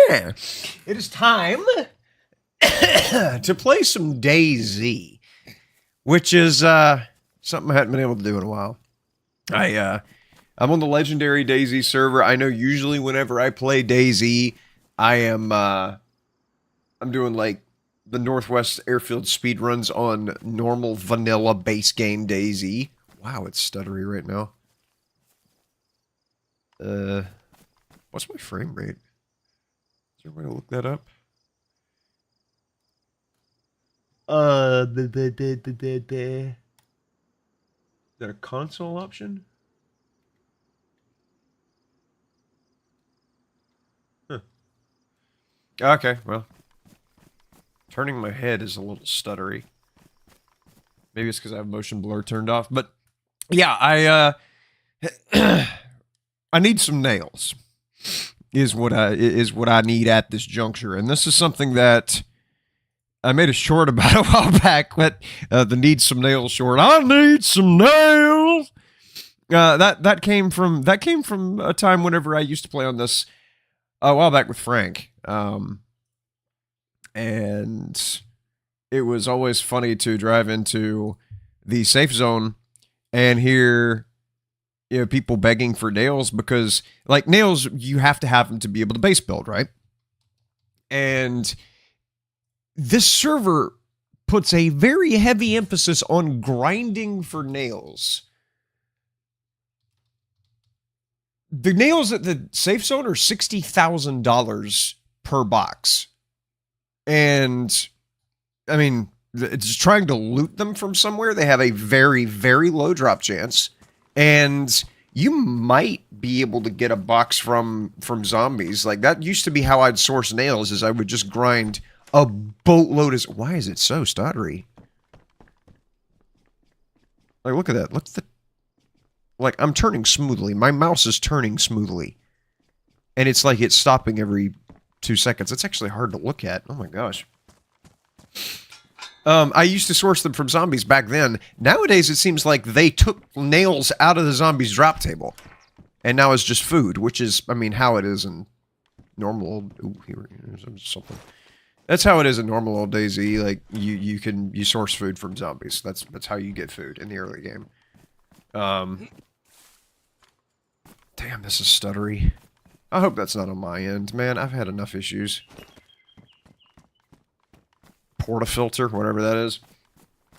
Yeah, it is time to play some DayZ, which is something I hadn't been able to do in a while. I'm on the legendary DayZ server. I know usually whenever I play DayZ, I'm doing like the Northwest Airfield speed runs on normal vanilla base game DayZ. Wow, it's stuttery right now. What's my frame rate? Is there a way to look that up? Is that a console option? Huh. Okay, well. Turning my head is a little stuttery. Maybe it's because I have motion blur turned off, but yeah, I need some nails. Is what I need at this juncture, and this is something that I made a short about a while back. But the need some nails short. I need some nails. That came from a time whenever I used to play on this a while back with Frank. And it was always funny to drive into the safe zone and hear, you know, people begging for nails because, like, nails, you have to have them to be able to base build, right? And this server puts a very heavy emphasis on grinding for nails. The nails at the safe zone are $60,000 per box. And, I mean, it's trying to loot them from somewhere. They have a very, very low drop chance. And you might be able to get a box from zombies. Like, that used to be how I'd source nails, is I would just grind a boatload of... Why is it so stuttery? Like, look at that. Look at the... Like, I'm turning smoothly. My mouse is turning smoothly. And it's like it's stopping every 2 seconds. It's actually hard to look at. Oh my gosh. I used to source them from zombies back then. Nowadays, it seems like they took nails out of the zombies' drop table. And now it's just food, which is, I mean, how it is in normal old... Ooh, here's something. That's how it is in normal old DayZ. Like, you source food from zombies. That's how you get food in the early game. Damn, this is stuttery. I hope that's not on my end. Man, I've had enough issues. Portafilter, whatever that is.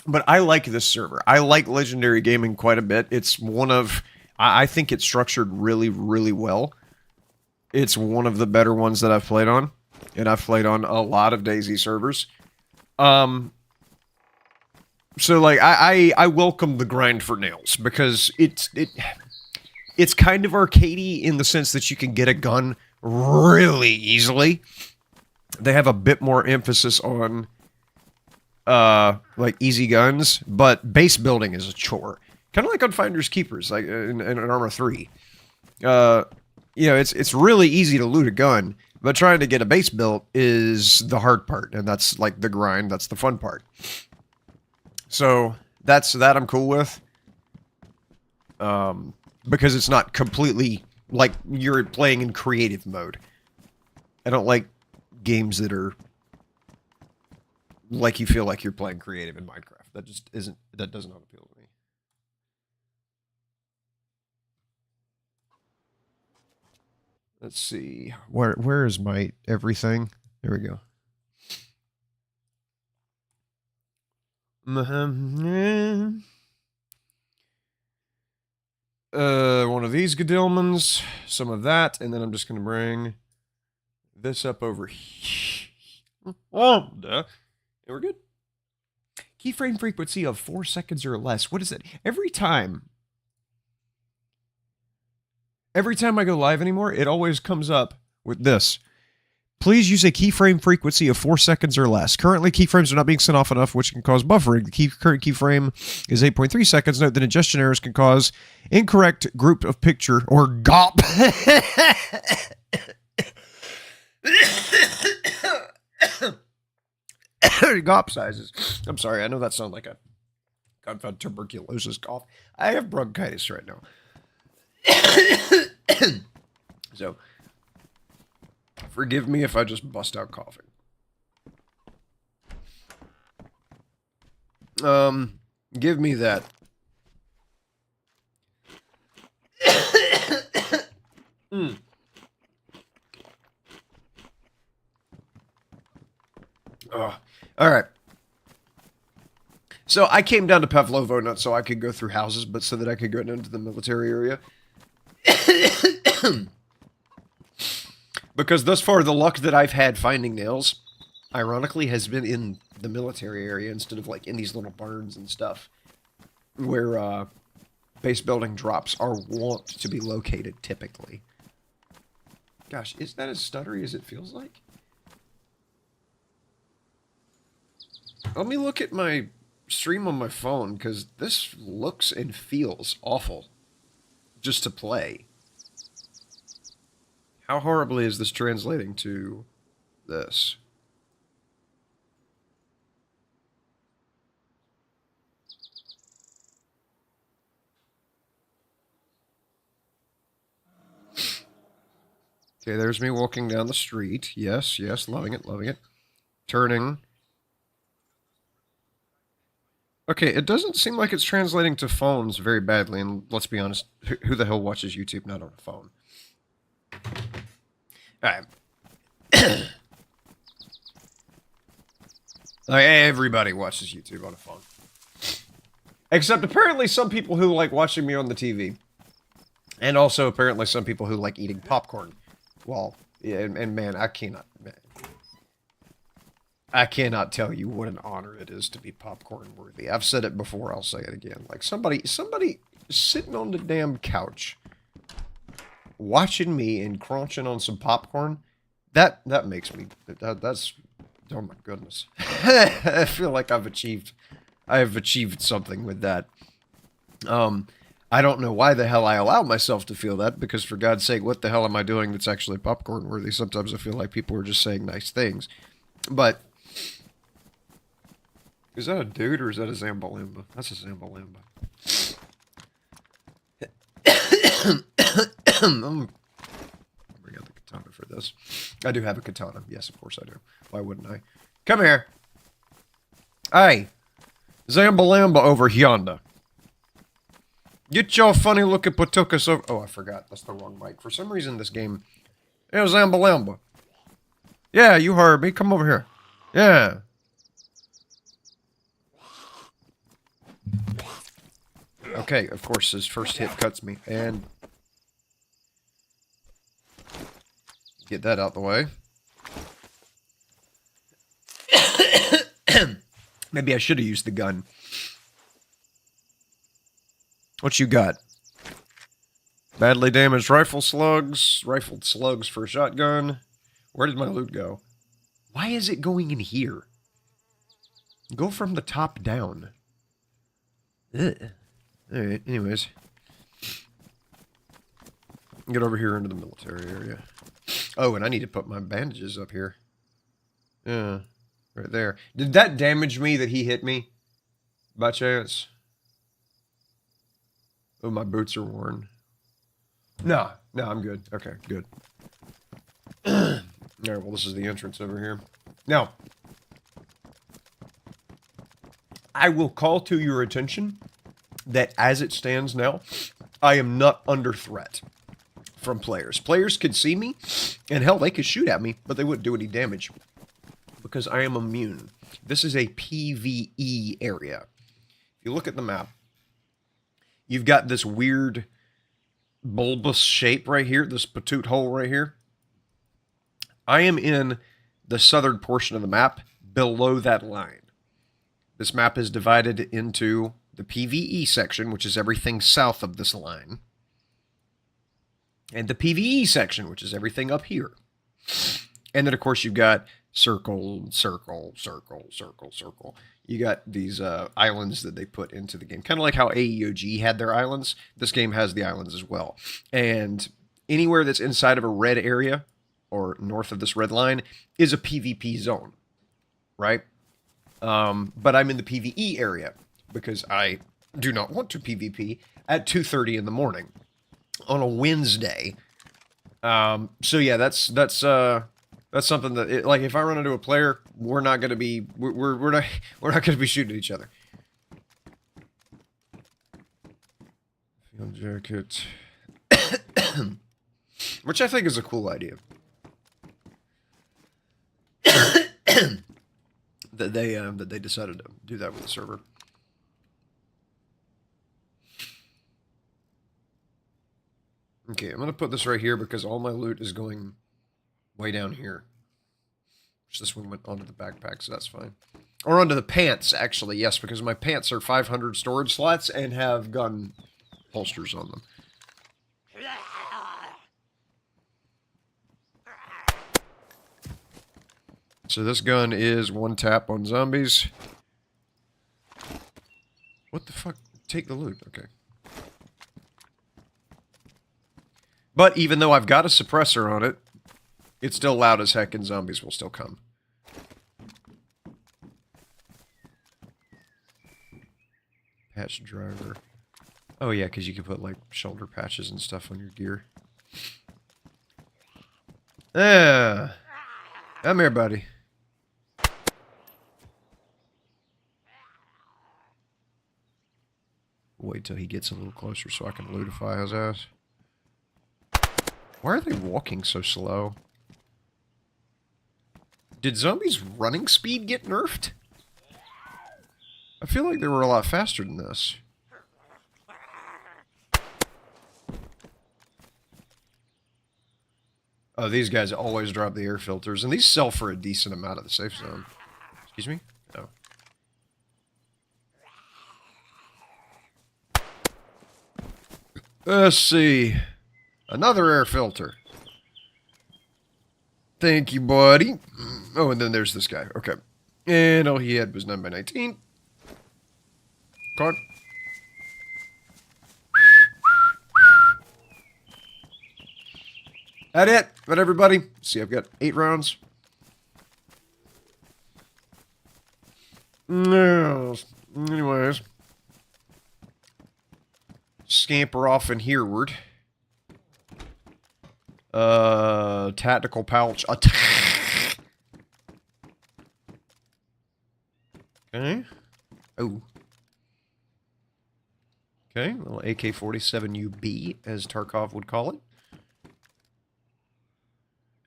But I like this server. I like Legendary Gaming quite a bit. It's one of... I think it's structured really, really well. It's one of the better ones that I've played on. And I've played on a lot of DayZ servers. So, like, I welcome the grind for nails. Because it's kind of arcadey in the sense that you can get a gun really easily. They have a bit more emphasis on, like, easy guns, but base building is a chore. Kind of like on Finders Keepers, like in Arma 3. You know, it's really easy to loot a gun, but trying to get a base built is the hard part, and that's, like, the grind, that's the fun part. So, that I'm cool with. Because it's not completely, like, you're playing in creative mode. I don't like games that are, like, you feel like you're playing creative in Minecraft. That just isn't, that does not appeal to me. Let's see, where is my everything? There we go. One of these Gadilmans, some of that, and then I'm just going to bring this up over here. Oh, duh. And we're good. Keyframe frequency of 4 seconds or less. What is it? Every time I go live anymore, it always comes up with this. Please use a keyframe frequency of 4 seconds or less. Currently, keyframes are not being sent off enough, which can cause buffering. The current keyframe is 8.3 seconds. Note that ingestion errors can cause incorrect group of picture, or GOP. GOP sizes. I'm sorry, I know that sounds like a confounded tuberculosis cough. I have bronchitis right now. So... Forgive me if I just bust out coughing. Give me that. All right. So I came down to Pavlovo not so I could go through houses, but so that I could go down to the military area. Because thus far, the luck that I've had finding nails, ironically, has been in the military area instead of, like, in these little barns and stuff, where base building drops are wont to be located, typically. Gosh, is that as stuttery as it feels like? Let me look at my stream on my phone, because this looks and feels awful just to play. How horribly is this translating to this? Okay, there's me walking down the street. Yes, yes, loving it, loving it. Turning. Okay, it doesn't seem like it's translating to phones very badly, and let's be honest, who the hell watches YouTube not on a phone? Alright. Like, everybody watches YouTube on a phone. Except apparently some people who like watching me on the TV. And also apparently some people who like eating popcorn. Well, yeah, and man, I cannot tell you what an honor it is to be popcorn worthy. I've said it before, I'll say it again. Like somebody sitting on the damn couch watching me and crunching on some popcorn, that makes me that's oh my goodness. I feel like I have achieved something with that. I don't know why the hell I allow myself to feel that, because for God's sake, what the hell am I doing that's actually popcorn worthy? Sometimes I feel like people are just saying nice things. But is that a dude or is that a Zambalimba? That's a Zambalimba. Bring out the katana for this. I do have a katana. Yes, of course I do. Why wouldn't I? Come here. Hey, Zambalamba over yonder. Get your funny looking patukas over. Oh, I forgot. That's the wrong mic. For some reason, this game. Hey, Zambalamba. Yeah, you heard me. Come over here. Yeah. Okay, of course, his first hit cuts me. And get that out the way. Maybe I should have used the gun. What you got? Badly damaged rifled slugs for a shotgun. Where did my loot go? Why is it going in here? Go from the top down. Ugh. Alright, anyways. Get over here into the military area. Oh, and I need to put my bandages up here. Yeah, right there. Did that damage me that he hit me? By chance? Oh, my boots are worn. No, I'm good. Okay, good. Alright, well, this is the entrance over here. Now, I will call to your attention that as it stands now, I am not under threat from players. Players could see me, and hell, they could shoot at me, but they wouldn't do any damage because I am immune. This is a PvE area. If you look at the map, you've got this weird bulbous shape right here, this patoot hole right here. I am in the southern portion of the map below that line. This map is divided into the PvE section, which is everything south of this line, and the PvE section, which is everything up here. And then, of course, you've got circle, circle, circle, circle, circle. You got these islands that they put into the game. Kind of like how AEOG had their islands. This game has the islands as well. And anywhere that's inside of a red area, or north of this red line, is a PvP zone, right? But I'm in the PvE area, because I do not want to PvP at 2:30 in the morning on a Wednesday. So yeah, that's That's something that, like, if I run into a player, we're not going to be, we're not, we're not going to be shooting at each other. Field jacket. Which I think is a cool idea. that they decided to do that with the server. Okay, I'm gonna put this right here because all my loot is going way down here. Which this one went onto the backpack, so that's fine. Or onto the pants, actually, yes, because my pants are 500 storage slots and have gun holsters on them. So this gun is one tap on zombies. What the fuck? Take the loot, okay. But even though I've got a suppressor on it, it's still loud as heck and zombies will still come. Patch driver. Oh yeah, because you can put like shoulder patches and stuff on your gear. Yeah. Come here, buddy. Wait till he gets a little closer so I can lootify his ass. Why are they walking so slow? Did zombies' running speed get nerfed? I feel like they were a lot faster than this. Oh, these guys always drop the air filters, and these sell for a decent amount of the safe zone. Excuse me? No. Let's see. Another air filter. Thank you, buddy. Oh, and then there's this guy. Okay. And all he had was 9x19. Card. That it. But everybody. See, I've got 8 rounds. No. Anyways. Scamper off and hereward. Tactical pouch. Okay. Oh. Okay, little AK-47UB, as Tarkov would call it.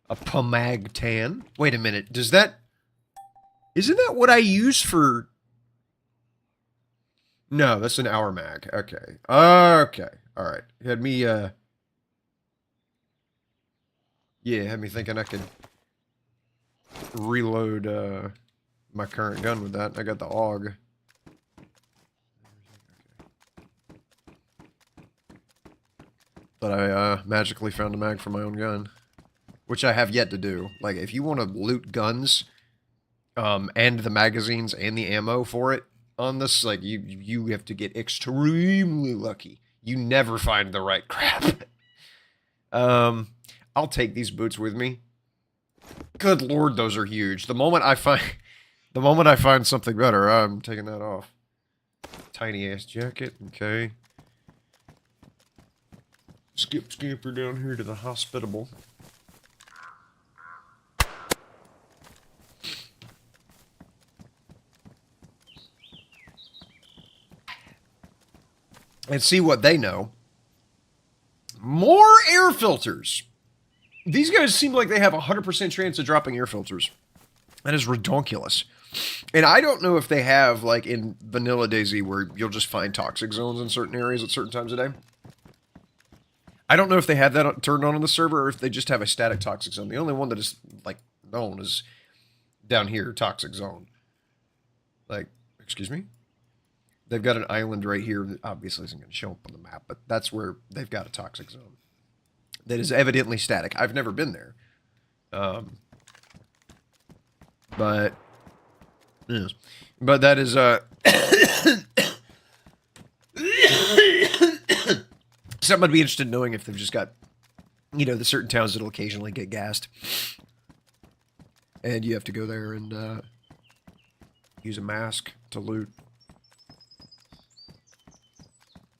A Pomag tan. Wait a minute, does that... Isn't that what I use for... No, that's an hour mag. Okay. Okay. Alright. Had me, yeah, had me thinking I could reload, my current gun with that. I got the AUG. But I, magically found a mag for my own gun. Which I have yet to do. Like, if you want to loot guns, and the magazines and the ammo for it on this, like, you have to get extremely lucky. You never find the right crap. I'll take these boots with me. Good lord, those are huge. The moment I find something better, I'm taking that off. Tiny ass jacket, okay. Scamper down here to the hospitable. And see what they know. More air filters. These guys seem like they have a 100% chance of dropping air filters. That is redonkulous. And I don't know if they have, like, in vanilla DayZ, where you'll just find toxic zones in certain areas at certain times of day. I don't know if they have that turned on the server, or if they just have a static toxic zone. The only one that is, like, known is down here, toxic zone. Like, excuse me? They've got an island right here that obviously isn't going to show up on the map, but that's where they've got a toxic zone. That is evidently static. I've never been there. But, yes. But that is, something I'd be interested in knowing if they've just got, you know, the certain towns that'll occasionally get gassed. And you have to go there and, use a mask to loot.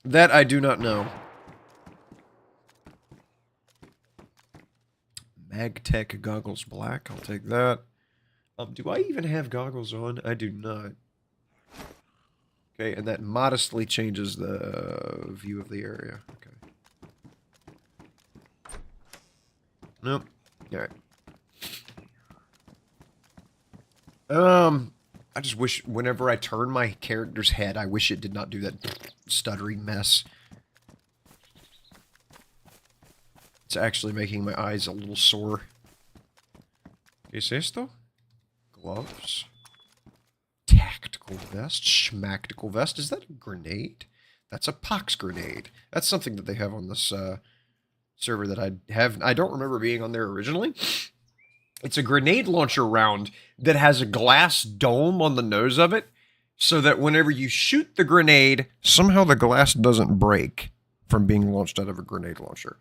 That I do not know. Ag Tech goggles black. I'll take that. Do I even have goggles on? I do not. Okay, and that modestly changes the view of the area. Okay. Nope. Alright. I just wish whenever I turn my character's head, I wish it did not do that stuttering mess. It's actually making my eyes a little sore. ¿Qué es esto? Gloves. Tactical vest. Schmactical vest. Is that a grenade? That's a pox grenade. That's something that they have on this server that I don't remember being on there originally. It's a grenade launcher round that has a glass dome on the nose of it, so that whenever you shoot the grenade, somehow the glass doesn't break from being launched out of a grenade launcher.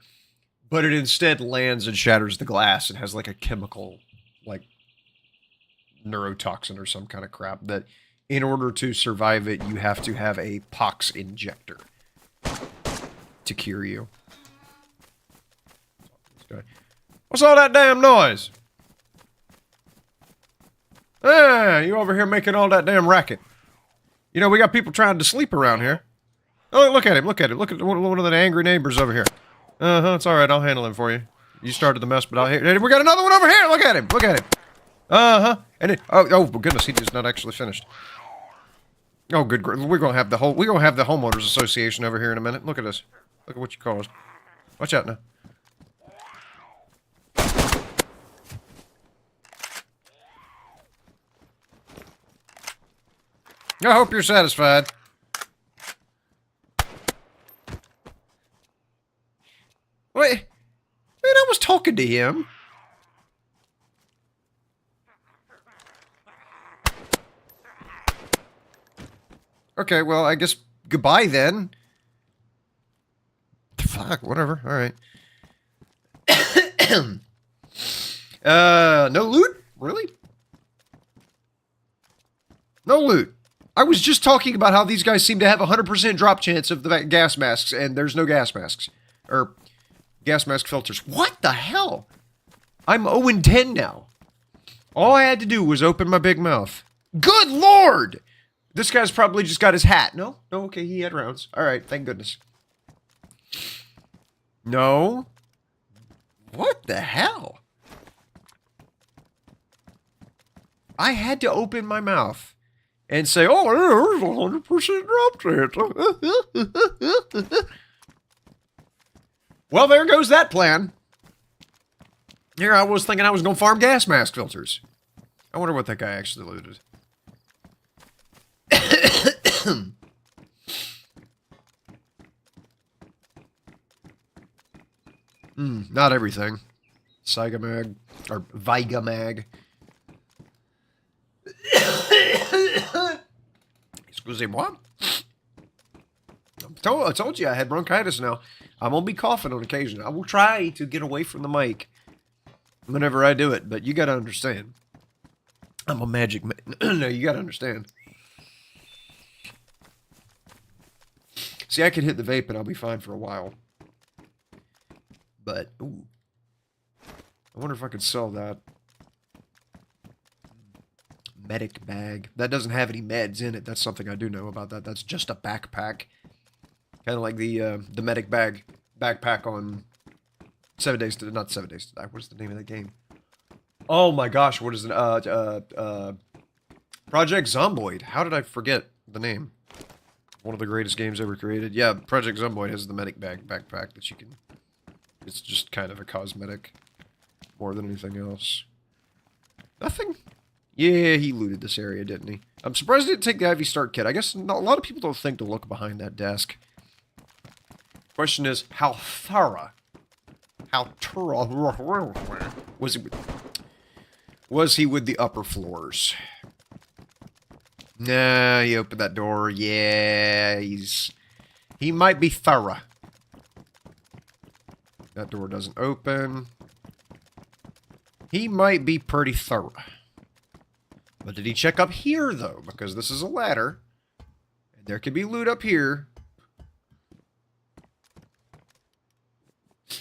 But it instead lands and shatters the glass and has like a chemical, like neurotoxin or some kind of crap that in order to survive it, you have to have a pox injector to cure you. What's all that damn noise? Ah, you over here making all that damn racket. You know, we got people trying to sleep around here. Oh, look at him, look at him. Look at one of the angry neighbors over here. Uh-huh, it's alright, I'll handle him for you. You started the mess, but I'll... Hey, we got another one over here! Look at him, look at him! Uh-huh. And it... Oh, goodness, he's not actually finished. Oh, good. We're gonna have the homeowners association over here in a minute. Look at this. Look at what you caused. Watch out now. I hope you're satisfied. Wait. Man, I was talking to him. Okay, well, I guess goodbye then. Fuck, whatever. Alright. No loot? Really? No loot. I was just talking about how these guys seem to have a 100% drop chance of the gas masks, and there's no gas masks. Or, gas mask filters. What the hell? I'm 0-10 now. All I had to do was open my big mouth. Good lord! This guy's probably just got his hat. No? No, okay, he had rounds. Alright, thank goodness. No? What the hell? I had to open my mouth and say, oh, there's a 100% drop chance. Well, there goes that plan. Here I was thinking I was going to farm gas mask filters. I wonder what that guy actually looted. Not everything. Sigamag, or Vigamag. Excusez-moi. I told you I had bronchitis now. I'm going to be coughing on occasion. I will try to get away from the mic whenever I do it, but you got to understand. I'm a magic man. No, you got to understand. See, I could hit the vape and I'll be fine for a while. But, ooh. I wonder if I could sell that. Medic bag. That doesn't have any meds in it. That's something I do know about that. That's just a backpack. Kind of like the medic backpack on 7 Days to... Not 7 Days to Die. What is the name of that game? Oh my gosh, what is it? Project Zomboid. How did I forget the name? One of the greatest games ever created. Yeah, Project Zomboid has the medic backpack that you can... It's just kind of a cosmetic more than anything else. Nothing? Yeah, he looted this area, didn't he? I'm surprised he didn't take the IV Start kit. I guess a lot of people don't think to look behind that desk. Question is, how thorough? How thorough was he with the upper floors? Nah, he opened that door. Yeah, he might be thorough. That door doesn't open. He might be pretty thorough. But did he check up here, though? Because this is a ladder. And there could be loot up here.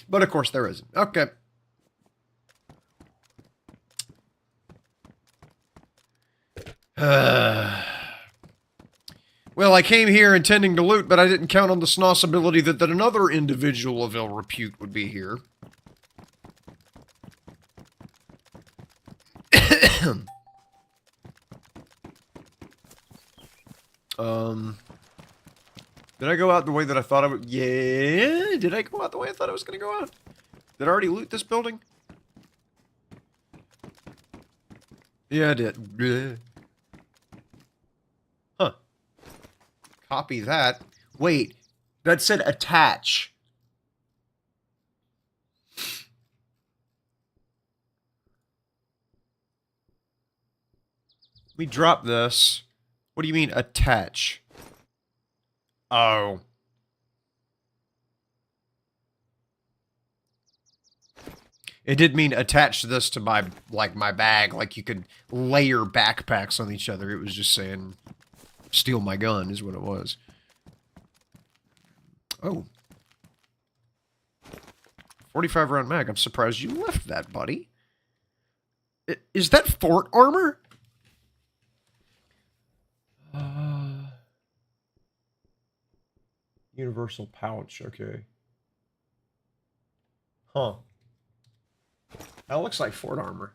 But, of course, there isn't. Okay. Well, I came here intending to loot, but I didn't count on the snossability that another individual of ill repute would be here. Did I go out the way that I thought I would? Yeah, did I go out the way I thought I was going to go out? Did I already loot this building? Yeah, I did. Bleh. Huh. Copy that. Wait, that said attach. Let me drop this. What do you mean attach? Oh. It did mean attach this to my, like, my bag. Like, you could layer backpacks on each other. It was just saying, steal my gun is what it was. Oh. 45 round mag. I'm surprised you left that, buddy. Is that fort armor? Universal pouch, okay. Huh. That looks like fort armor.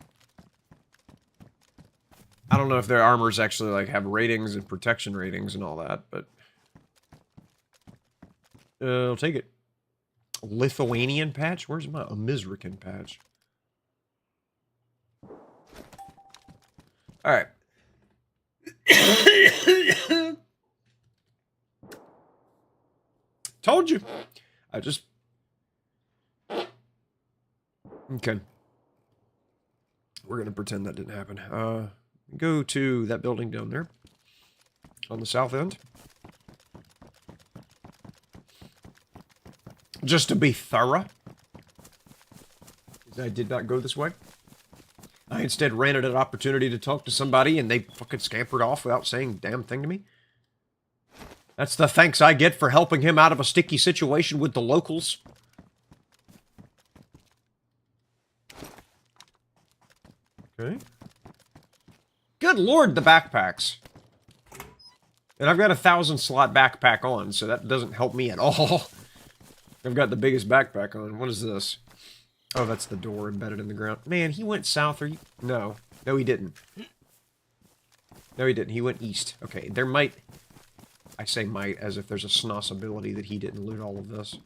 I don't know if their armors actually, like, have ratings and protection ratings and all that, but... I'll take it. Lithuanian patch? Where's my Mizrakan patch? Alright. Told you. I just... Okay. We're gonna pretend that didn't happen. Go to that building down there. On the south end. Just to be thorough. I did not go this way. I instead ran at an opportunity to talk to somebody and they fucking scampered off without saying a damn thing to me. That's the thanks I get for helping him out of a sticky situation with the locals. Okay. Good lord, the backpacks. And I've got a 1,000 slot backpack on, so that doesn't help me at all. I've got the biggest backpack on. What is this? Oh, that's the door embedded in the ground. Man, he went south, or... No. No, he didn't. No, he didn't. He went east. Okay, there might... I say might as if there's a snossability that he didn't loot all of this.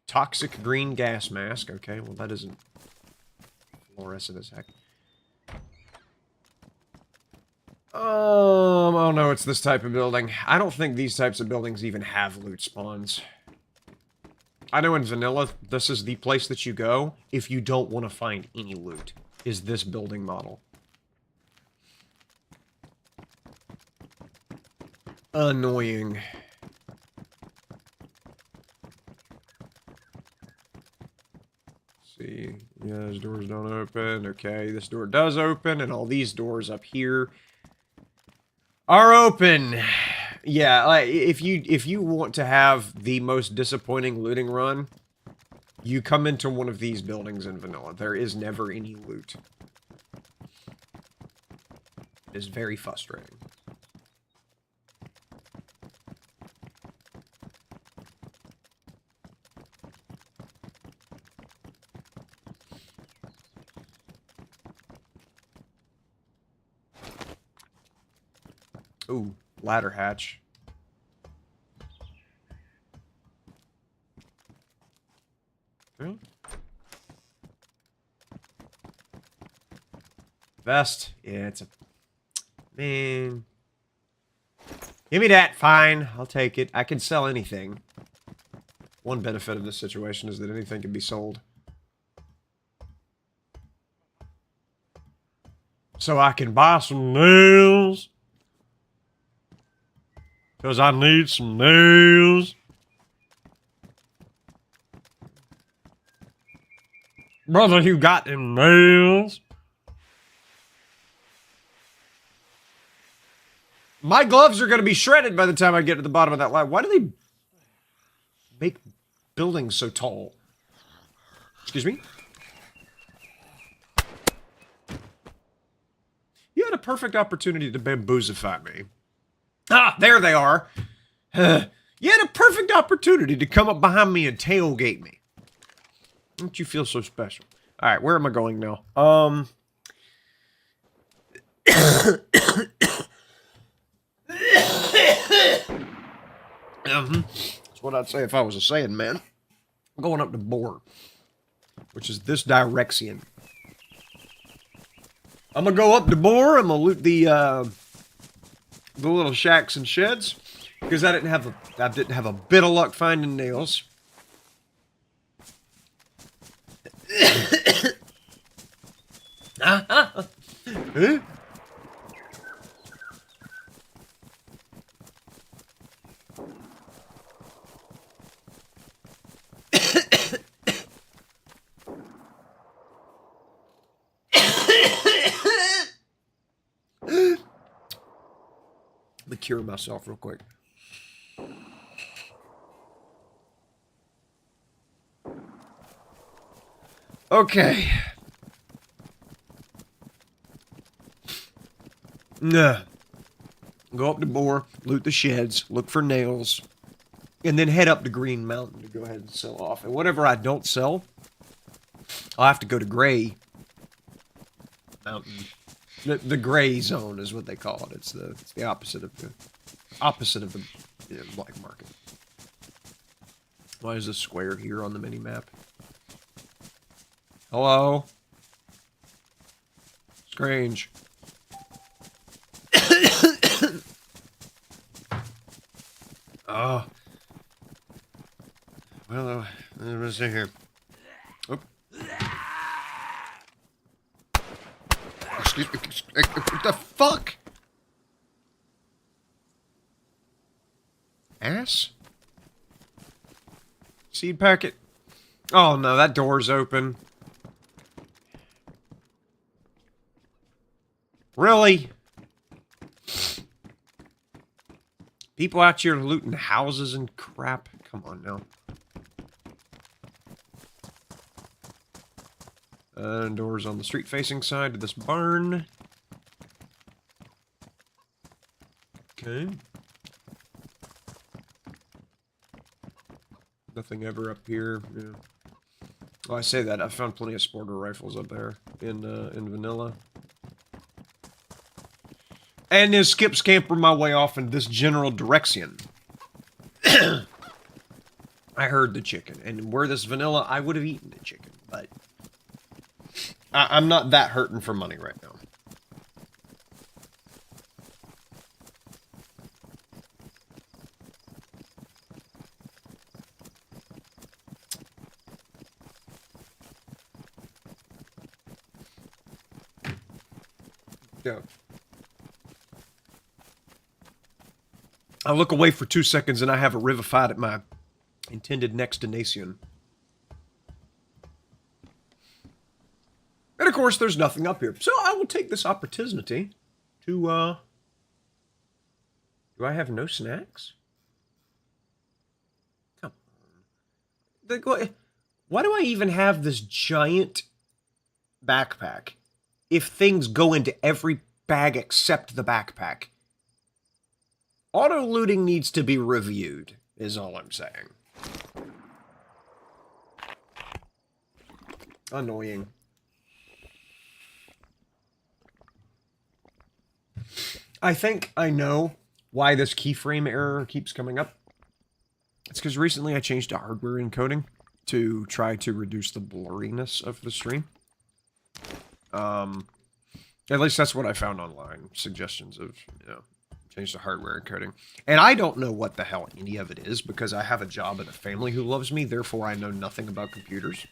Toxic green gas mask. Okay, well that isn't fluorescent as heck. Oh no, it's this type of building. I don't think these types of buildings even have loot spawns. I know in vanilla, this is the place that you go if you don't want to find any loot, is this building model. Annoying. See, yeah, those doors don't open. Okay, this door does open, and all these doors up here are open. Yeah, like if you want to have the most disappointing looting run, you come into one of these buildings in vanilla. There is never any loot. It is very frustrating. Ooh, ladder hatch. Okay. Vest. Yeah, it's a... Man. Give me that. Fine. I'll take it. I can sell anything. One benefit of this situation is that anything can be sold. So I can buy some nails. Because I need some nails. Brother, you got them nails? My gloves are going to be shredded by the time I get to the bottom of that line. Why do they make buildings so tall? Excuse me? You had a perfect opportunity to bamboozify me. Ah, there they are. You had a perfect opportunity to come up behind me and tailgate me. Don't you feel so special? All right, where am I going now? That's what I'd say if I was a Saiyan man. I'm going up to Boar, which is this direction. I'm gonna go up to Boar. I'm gonna loot the little shacks and sheds because I didn't have a bit of luck finding nails. Huh? Let me cure myself real quick. Okay. Nah. Go up to Boar, loot the sheds, look for nails, and then head up to Green Mountain to go ahead and sell off. And whatever I don't sell, I'll have to go to Gray Mountain. The gray zone is what they call it. It's the opposite of the black market. Why is this square here on the mini map? Hello? Strange. Oh. Well, let's see here. Oop. Excuse me. What the fuck? Ass? Seed packet? Oh no, that door's open. Really? People out here looting houses and crap? Come on now. Doors on the street-facing side of this barn. Okay. Nothing ever up here. Yeah. Well, I say that. I found plenty of sporter rifles up there in vanilla. And then skip scamper my way off in this general direction. I heard the chicken. And were this vanilla, I would have eaten the chicken. But I'm not that hurting for money right now. Go. I look away for 2 seconds and I have a rivified at my intended destination. And of course, there's nothing up here. So I will take this opportunity to, do I have no snacks? Come on. Why do I even have this giant backpack if things go into every bag except the backpack? Auto-looting needs to be reviewed, is all I'm saying. Annoying. I think I know why this keyframe error keeps coming up. It's because recently I changed to hardware encoding to try to reduce the blurriness of the stream. At least that's what I found online. Suggestions of, change to hardware encoding. And I don't know what the hell any of it is because I have a job and a family who loves me. Therefore, I know nothing about computers.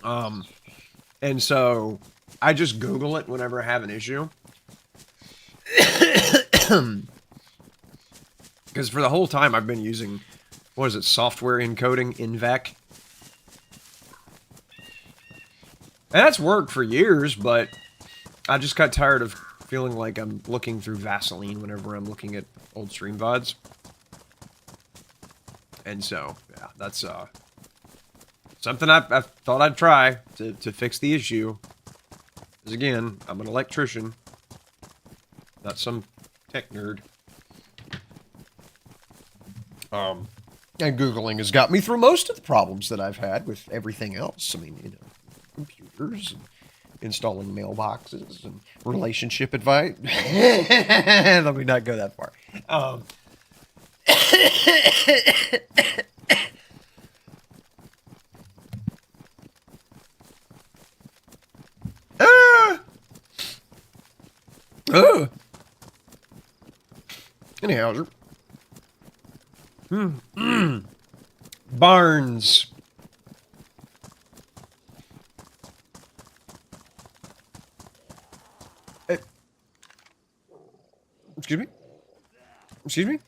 And so I just Google it whenever I have an issue. Because for the whole time I've been using, what is it, software encoding, INVAC. And that's worked for years, but I just got tired of feeling like I'm looking through Vaseline whenever I'm looking at old stream VODs. And so, yeah, that's something I thought I'd try to fix the issue. Because again, I'm an electrician. Not some tech nerd. And Googling has got me through most of the problems that I've had with everything else. I mean, you know, computers and installing mailboxes and relationship advice. Let me not go that far. Anyhow, Barnes. Excuse me? Excuse me?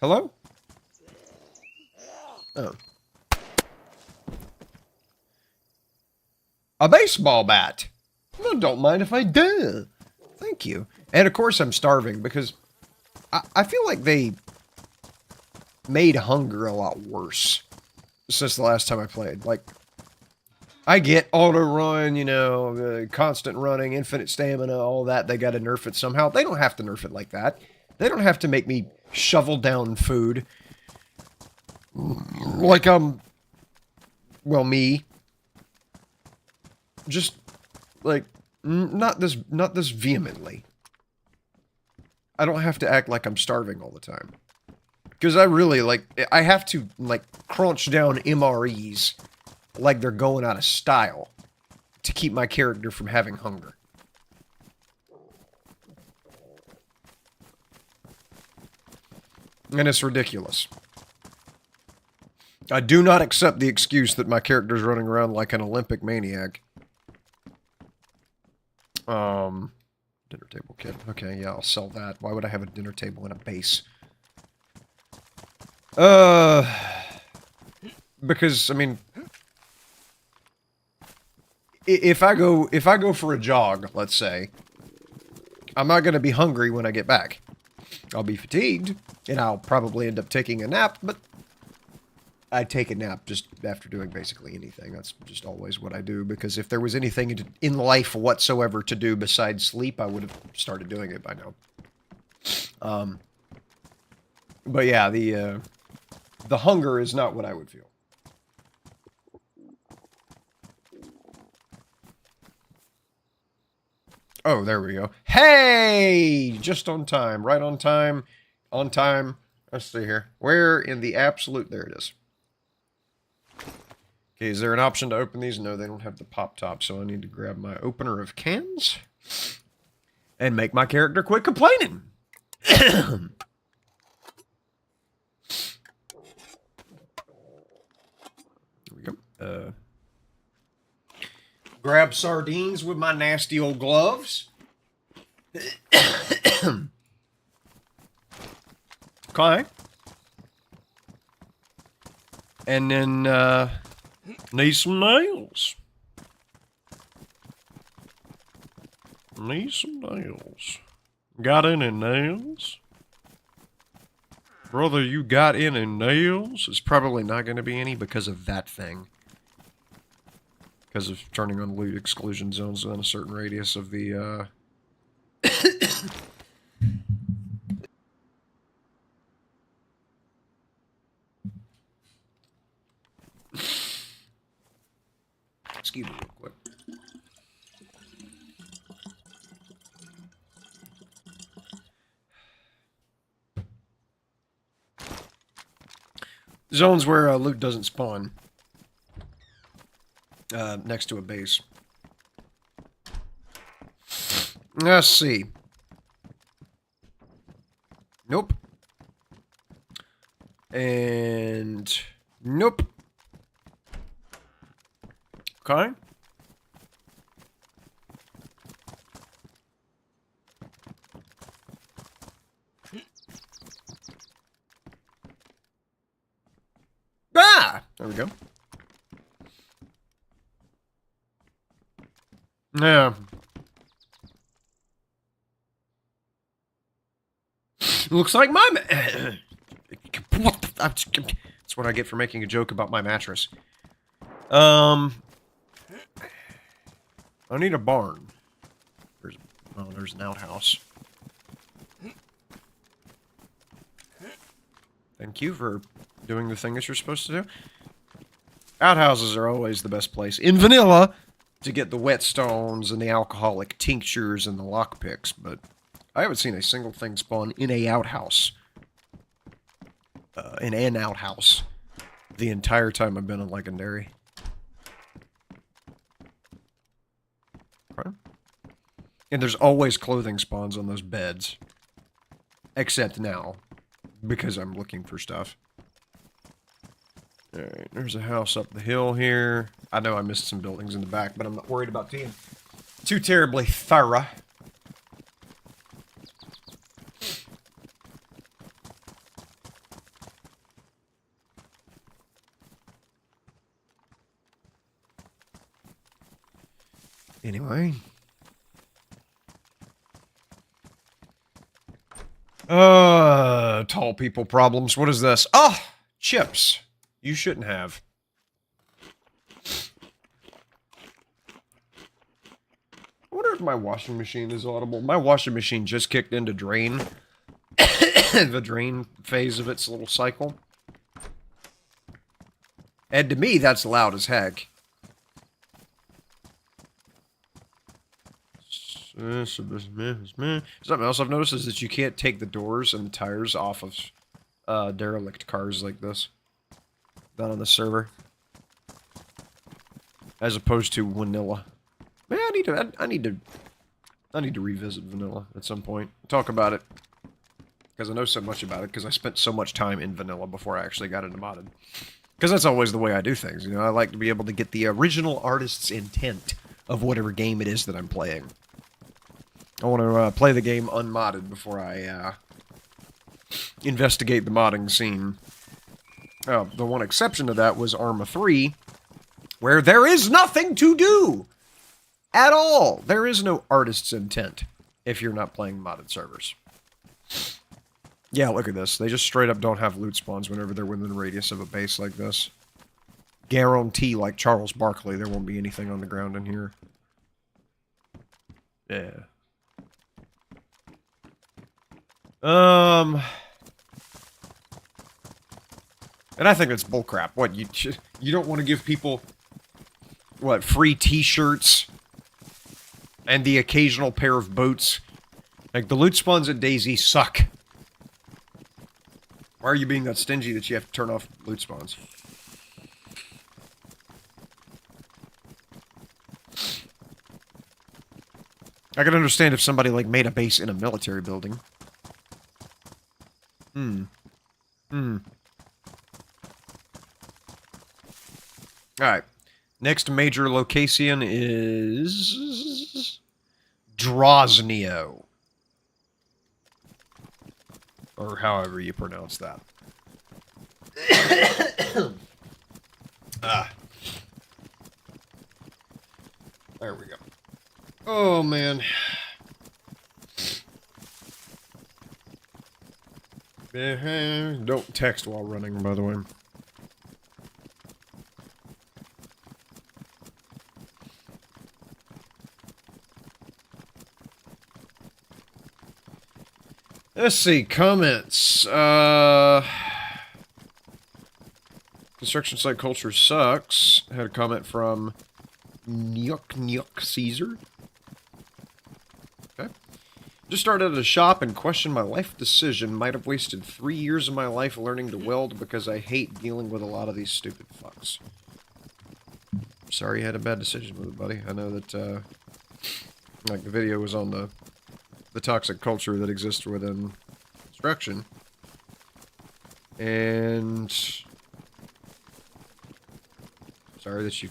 Hello? Oh. A baseball bat. Well, don't mind if I do. Thank you. And of course I'm starving because I feel like they made hunger a lot worse since the last time I played. Like, I get auto run, you know, constant running, infinite stamina, all that. They got to nerf it somehow. They don't have to nerf it like that. They don't have to make me shovel down food. Like, well, me. Just, like, not this vehemently. I don't have to act like I'm starving all the time. Because I really, like, I have to, like, crunch down MREs like they're going out of style to keep my character from having hunger. And it's ridiculous. I do not accept the excuse that my character's running around like an Olympic maniac. Dinner table kit. Okay, yeah, I'll sell that. Why would I have a dinner table in a base? Because, I mean, if I go for a jog, let's say, I'm not going to be hungry when I get back. I'll be fatigued, and I'll probably end up taking a nap, but I take a nap just after doing basically anything. That's just always what I do, because if there was anything in life whatsoever to do besides sleep, I would have started doing it by now. But yeah, the hunger is not what I would feel. Oh, there we go. Hey! Just on time. Right on time. On time. Let's see here. Where in the absolute... There it is. Okay, is there an option to open these? No, they don't have the pop top, so I need to grab my opener of cans and make my character quit complaining. There we go. Grab sardines with my nasty old gloves. Okay. And then, need some nails. Need some nails. Got any nails? Brother, you got any nails? It's probably not going to be any because of that thing. Because of turning on loot exclusion zones within a certain radius of the, Excuse me real quick. Zones where loot doesn't spawn. Next to a base. Let's see. Nope. And... Nope. Okay. Ah! There we go. Yeah. Looks like my what the, that's what I get for making a joke about my mattress. I need a barn. There's an outhouse. Thank you for doing the thing that you're supposed to do. Outhouses are always the best place in vanilla to get the whetstones and the alcoholic tinctures and the lockpicks, but I haven't seen a single thing spawn in a outhouse. In an outhouse. The entire time I've been on Legendary. Okay. And there's always clothing spawns on those beds. Except now. Because I'm looking for stuff. Alright, there's a house up the hill here. I know I missed some buildings in the back, but I'm not worried about being too terribly thorough. Anyway. Tall people problems. What is this? Oh! Chips. You shouldn't have. I wonder if my washing machine is audible. My washing machine just kicked into drain. The drain phase of its little cycle. And to me, that's loud as heck. Something else I've noticed is that you can't take the doors and the tires off of derelict cars like this. Not on the server. As opposed to vanilla. Man, I need to revisit vanilla at some point. Talk about it. Because I know so much about it, because I spent so much time in vanilla before I actually got into modded. Because that's always the way I do things, you know? I like to be able to get the original artist's intent of whatever game it is that I'm playing. I want to play the game unmodded before I investigate the modding scene. The one exception to that was Arma 3, where there is nothing to do! At all! There is no artist's intent if you're not playing modded servers. Yeah, look at this. They just straight up don't have loot spawns whenever they're within the radius of a base like this. Guarantee, like Charles Barkley, there won't be anything on the ground in here. Yeah. And I think that's bullcrap. What, you don't want to give people, what, free t-shirts? And the occasional pair of boots? Like, the loot spawns at DayZ suck. Why are you being that stingy that you have to turn off loot spawns? I could understand if somebody, like, made a base in a military building. Alright. Next major location is... Droznio. Or however you pronounce that. There we go. Oh, man. Don't text while running, by the way. Let's see, comments. Construction site culture sucks. I had a comment from Nyuk Caesar. Okay. Just started at a shop and questioned my life decision. Might have wasted 3 years of my life learning to weld because I hate dealing with a lot of these stupid fucks. Sorry you had a bad decision with it, buddy. I know that, like, the video was on the toxic culture that exists within construction. And... sorry that you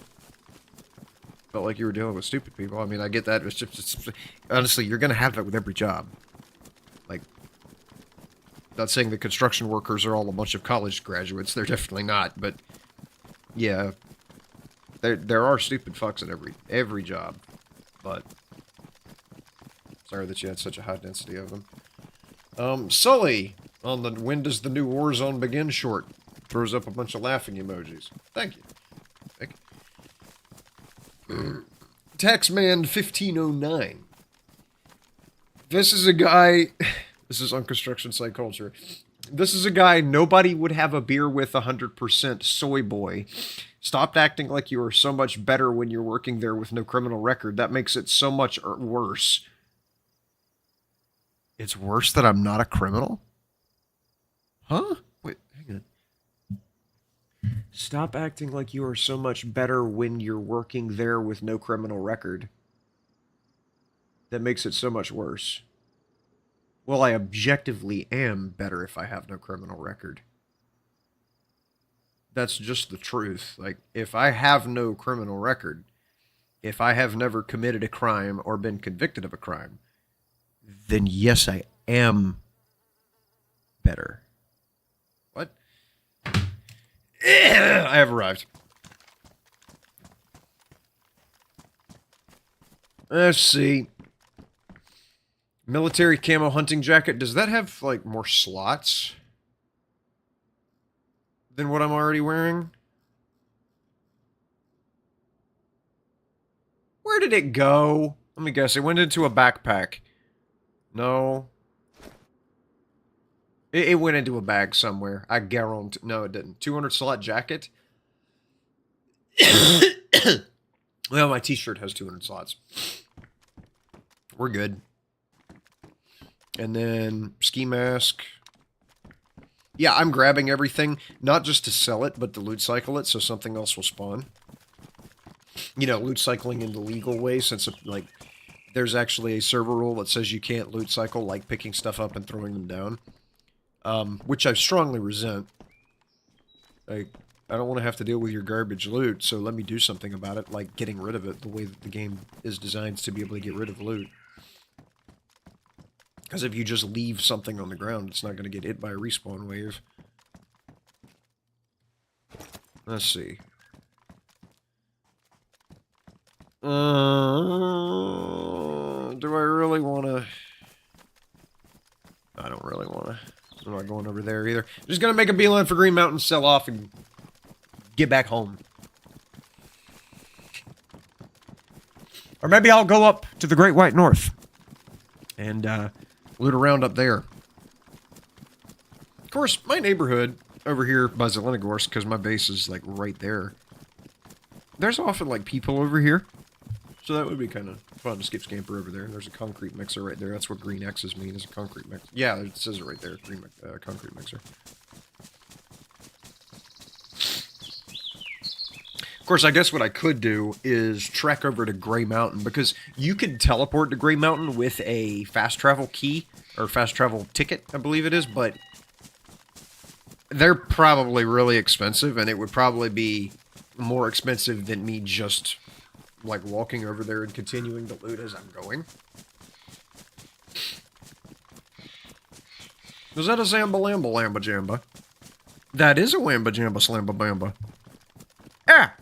felt like you were dealing with stupid people. I mean, I get that. It's just, honestly, you're going to have that with every job. Like, not saying the construction workers are all a bunch of college graduates. They're definitely not. But, yeah, there are stupid fucks at every job. But, sorry that you had such a high density of them. Sully, on the when does the new Warzone begin short, throws up a bunch of laughing emojis. Thank you. Taxman1509. This is a guy... this is on construction site culture. This is a guy nobody would have a beer with 100% soy boy. Stopped acting like you are so much better when you're working there with no criminal record. That makes it so much worse. It's worse that I'm not a criminal? Huh? Wait, hang on. Stop acting like you are so much better when you're working there with no criminal record. That makes it so much worse. Well, I objectively am better if I have no criminal record. That's just the truth. Like, if I have no criminal record, if I have never committed a crime or been convicted of a crime, then yes, I am better. What? I have arrived. Let's see. Military camo hunting jacket. Does that have, like, more slots than what I'm already wearing? Where did it go? Let me guess. It went into a backpack. No. It went into a bag somewhere. I guarantee. No, it didn't. 200 slot jacket? Well, my t-shirt has 200 slots. We're good. And then ski mask. Yeah, I'm grabbing everything, not just to sell it, but to loot cycle it so something else will spawn. You know, loot cycling in the legal way, since, like, there's actually a server rule that says you can't loot cycle, like picking stuff up and throwing them down. Which I strongly resent. I don't want to have to deal with your garbage loot, so let me do something about it, like getting rid of it the way that the game is designed to be able to get rid of loot. Because if you just leave something on the ground, it's not going to get hit by a respawn wave. Let's see. Do I really want to... I don't really want to... I'm not going over there either. I'm just going to make a beeline for Green Mountain, sell off, and get back home. Or maybe I'll go up to the Great White North. And, loot around up there. Of course, my neighborhood over here by Zelenogorsk, because my base is, like, right there. There's often, like, people over here. So that would be kind of fun to skip scamper over there. And there's a concrete mixer right there. That's what green X's mean, is a concrete mixer. Yeah, it says it right there. Green concrete mixer. Of course, I guess what I could do is trek over to Gray Mountain, because you can teleport to Gray Mountain with a fast travel key, or fast travel ticket, I believe it is, but they're probably really expensive, and it would probably be more expensive than me just, like, walking over there and continuing to loot as I'm going. Is that a Zamba Lamba Lamba Jamba? That is a Wamba Jamba Slamba Bamba. Ah!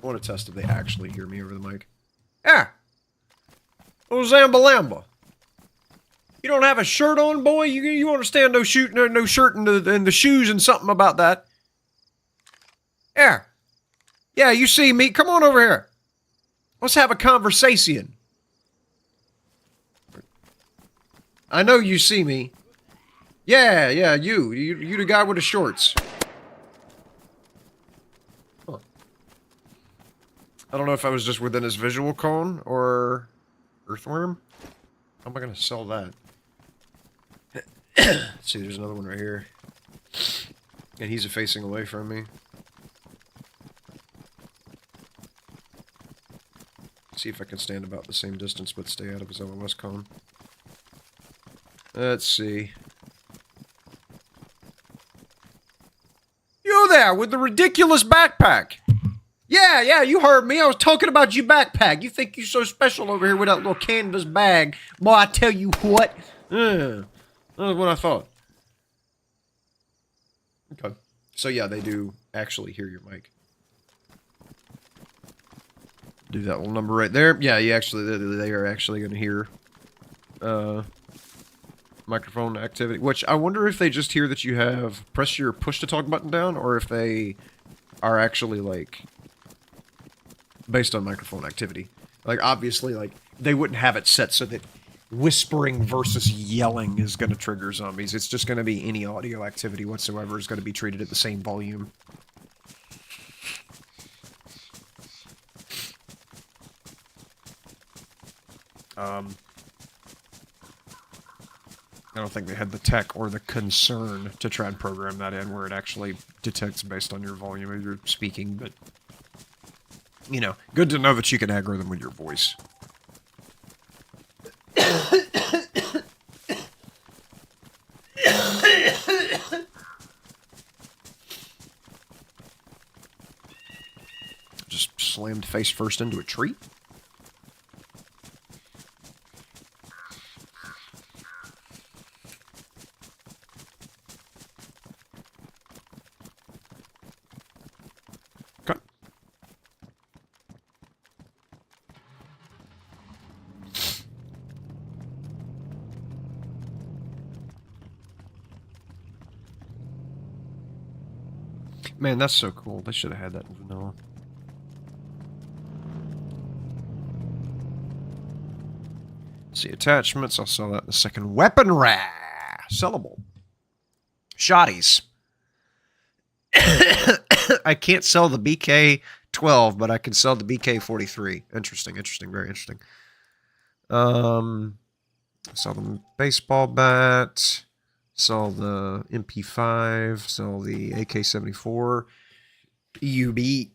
I want to test if they actually hear me over the mic. Ah! Oh, Zamba Lamba. You don't have a shirt on, boy? You understand no shirt and the shoes and something about that. Yeah. Yeah, you see me. Come on over here. Let's have a conversation. I know you see me. Yeah, you the guy with the shorts. Huh. I don't know if I was just within his visual cone or earthworm. How am I gonna sell that? Let's see, there's another one right here. And he's facing away from me. See if I can stand about the same distance but stay out of his LOS cone. Let's see. You there with the ridiculous backpack. Yeah, you heard me. I was talking about your backpack. You think you're so special over here with that little canvas bag. Boy, I tell you what. That was what I thought. Okay. So yeah, they do actually hear your mic. Do that little number right there. Yeah, they are actually going to hear microphone activity. Which I wonder if they just hear that you have press your push to talk button down, or if they are actually, like, based on microphone activity. Like, obviously, like, they wouldn't have it set so that whispering versus yelling is going to trigger zombies. It's just going to be any audio activity whatsoever is going to be treated at the same volume. I don't think they had the tech or the concern to try and program that in where it actually detects based on your volume as you're speaking, but, you know, good to know that you can aggro them with your voice. Just slammed face first into a tree. Okay. Man, that's so cool. They should have had that in vanilla. See attachments. I'll sell that in a second. Weapon rack. Sellable. Shotties. I can't sell the BK-12, but I can sell the BK-43. Interesting, interesting, very interesting. Sell the baseball bat. Sell the MP5. Sell the AK-74. EUB.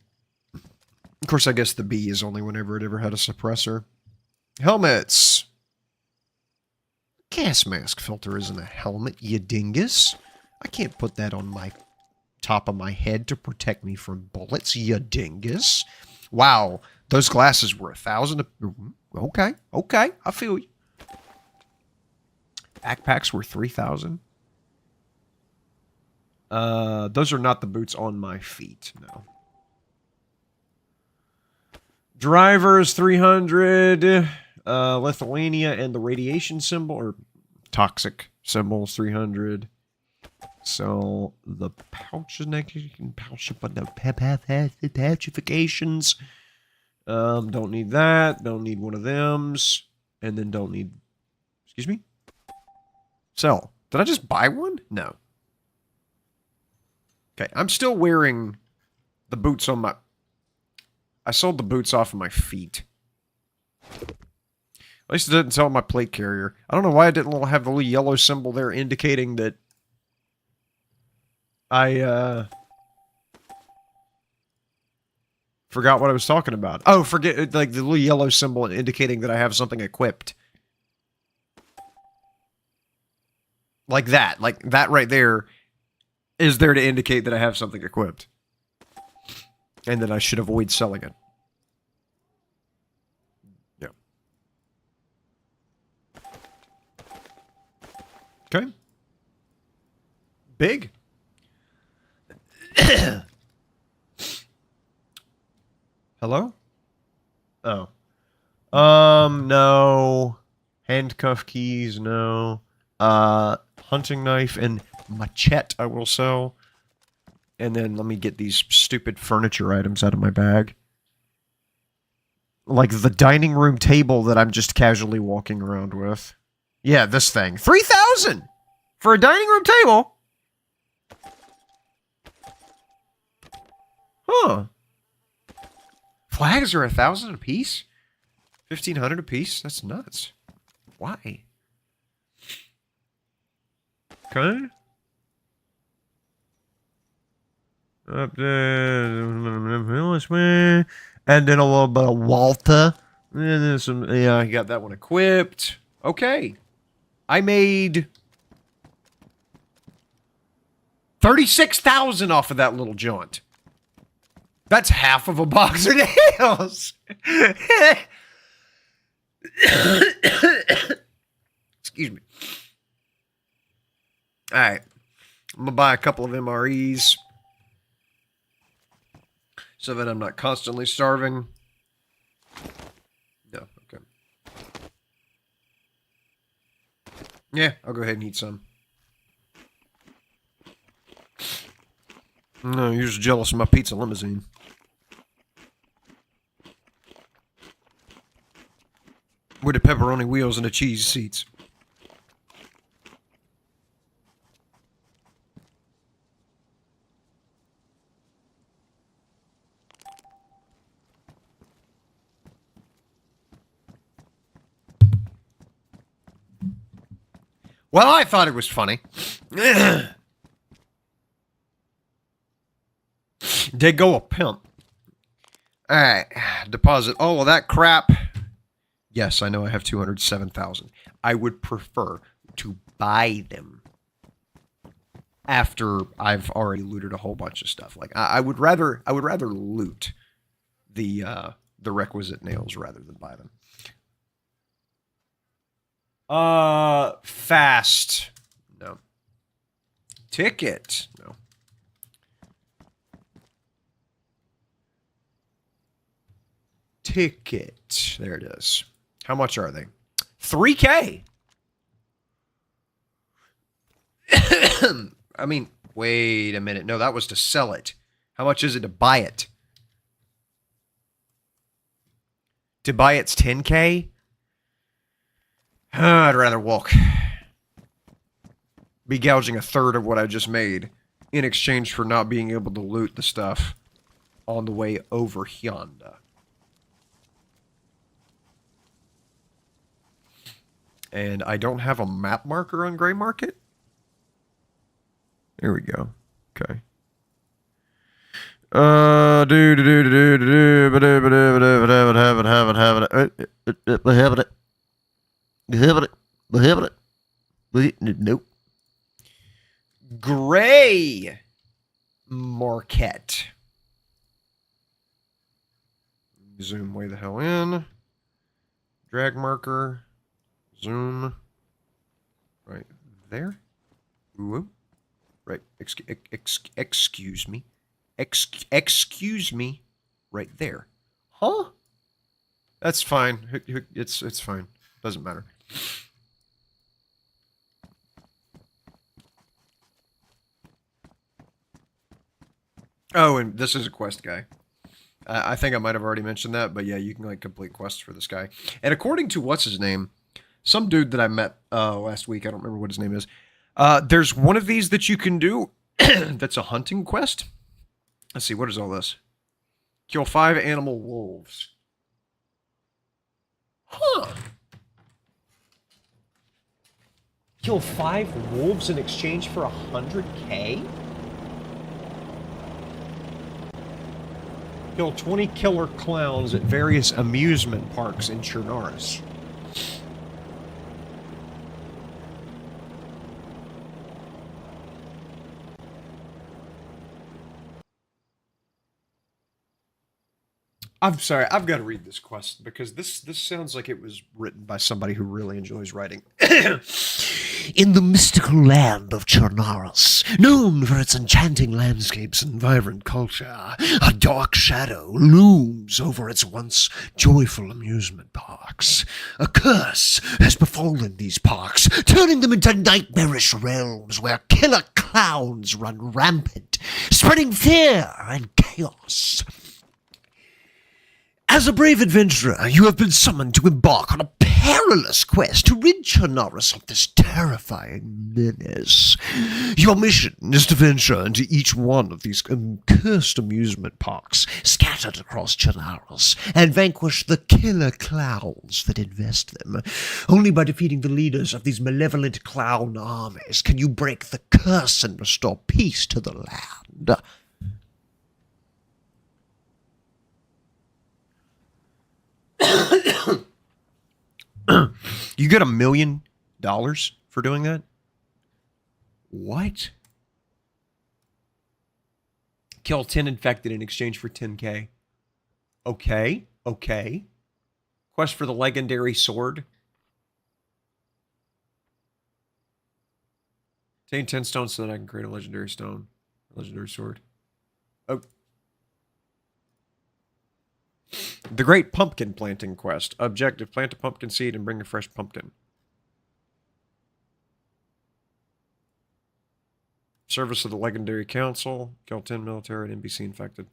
Of course, I guess the B is only whenever it ever had a suppressor. Helmets. Gas mask filter isn't a helmet, you dingus. I can't put that on my top of my head to protect me from bullets, you dingus. Wow, those glasses were 1,000. Okay, okay, I feel you. Backpacks were 3,000. Those are not the boots on my feet, no. Drivers, 300. Lithuania and the radiation symbol, or toxic symbols, 300. So the pouches, pouch, but the pouchifications. Don't need that. Don't need one of thems. And then don't need... Excuse me? Sell. Did I just buy one? No. Okay, I'm still wearing the boots on my... I sold the boots off of my feet. At least it didn't tell my plate carrier. I don't know why I didn't have the little yellow symbol there indicating that I, forgot what I was talking about. Oh, forget, like, the little yellow symbol indicating that I have something equipped. Like that right there is there to indicate that I have something equipped. And that I should avoid selling it. Yeah. Okay. Big. Hello? Oh. No. Handcuff keys, no. Hunting knife and machete I will sell. And then let me get these stupid furniture items out of my bag. Like the dining room table that I'm just casually walking around with. Yeah, this thing. 3,000! For a dining room table? Huh. Flags are 1,000 a piece? 1,500 a piece? That's nuts. Why? Okay. Up there, and then a little bit of Walter. And then some, yeah, I got that one equipped. Okay. I made 36,000 off of that little jaunt. That's half of a box of nails. Excuse me. Alright. I'm gonna buy a couple of MREs. So that I'm not constantly starving. No, okay. Yeah, I'll go ahead and eat some. No, you're just jealous of my pizza limousine. With the pepperoni wheels and the cheese seats. Well, I thought it was funny. They go a pimp. Alright, deposit all of that crap. Yes, I know I have 207,000. I would prefer to buy them after I've already looted a whole bunch of stuff. Like I would rather loot the requisite nails rather than buy them. Fast. No. Ticket. No. Ticket. There it is. How much are they? 3K. I mean, wait a minute. No, that was to sell it. How much is it to buy it? To buy it's 10K? I'd rather walk. Be gouging a third of what I just made in exchange for not being able to loot the stuff on the way over yonder. And I don't have a map marker on Gray Market. There we go. Okay. Nope. Gray Market. Zoom way the hell in. Drag marker. Zoom. Right there. Ooh. Right. Excuse me. Excuse me. Right there. Huh? That's fine. It's fine. Doesn't matter. Oh, and this is a quest guy. I think I might have already mentioned that, but yeah, you can like complete quests for this guy. And according to what's his name, some dude that I met last week, I don't remember what his name is. There's one of these that you can do that's a hunting quest. Let's see, what is all this? Kill 5 animal wolves. Huh. Kill 5 wolves in exchange for 100K? Kill 20 killer clowns at various amusement parks in Chernarus. I'm sorry, I've got to read this quest because this sounds like it was written by somebody who really enjoys writing. In the mystical land of Chernarus, known for its enchanting landscapes and vibrant culture, a dark shadow looms over its once joyful amusement parks. A curse has befallen these parks, turning them into nightmarish realms where killer clowns run rampant, spreading fear and chaos. As a brave adventurer, you have been summoned to embark on a perilous quest to rid Chernarus of this terrifying menace. Your mission is to venture into each one of these cursed amusement parks scattered across Chernarus and vanquish the killer clowns that infest them. Only by defeating the leaders of these malevolent clown armies can you break the curse and restore peace to the land. You get $1 million for doing that? What? Kill 10 infected in exchange for 10K. Okay. Quest for the legendary sword. Obtain 10 stones so that I can create a legendary stone. Legendary sword. Oh. The Great Pumpkin Planting Quest. Objective, plant a pumpkin seed and bring a fresh pumpkin. Service of the Legendary Council. Kill 10 military and NPC infected.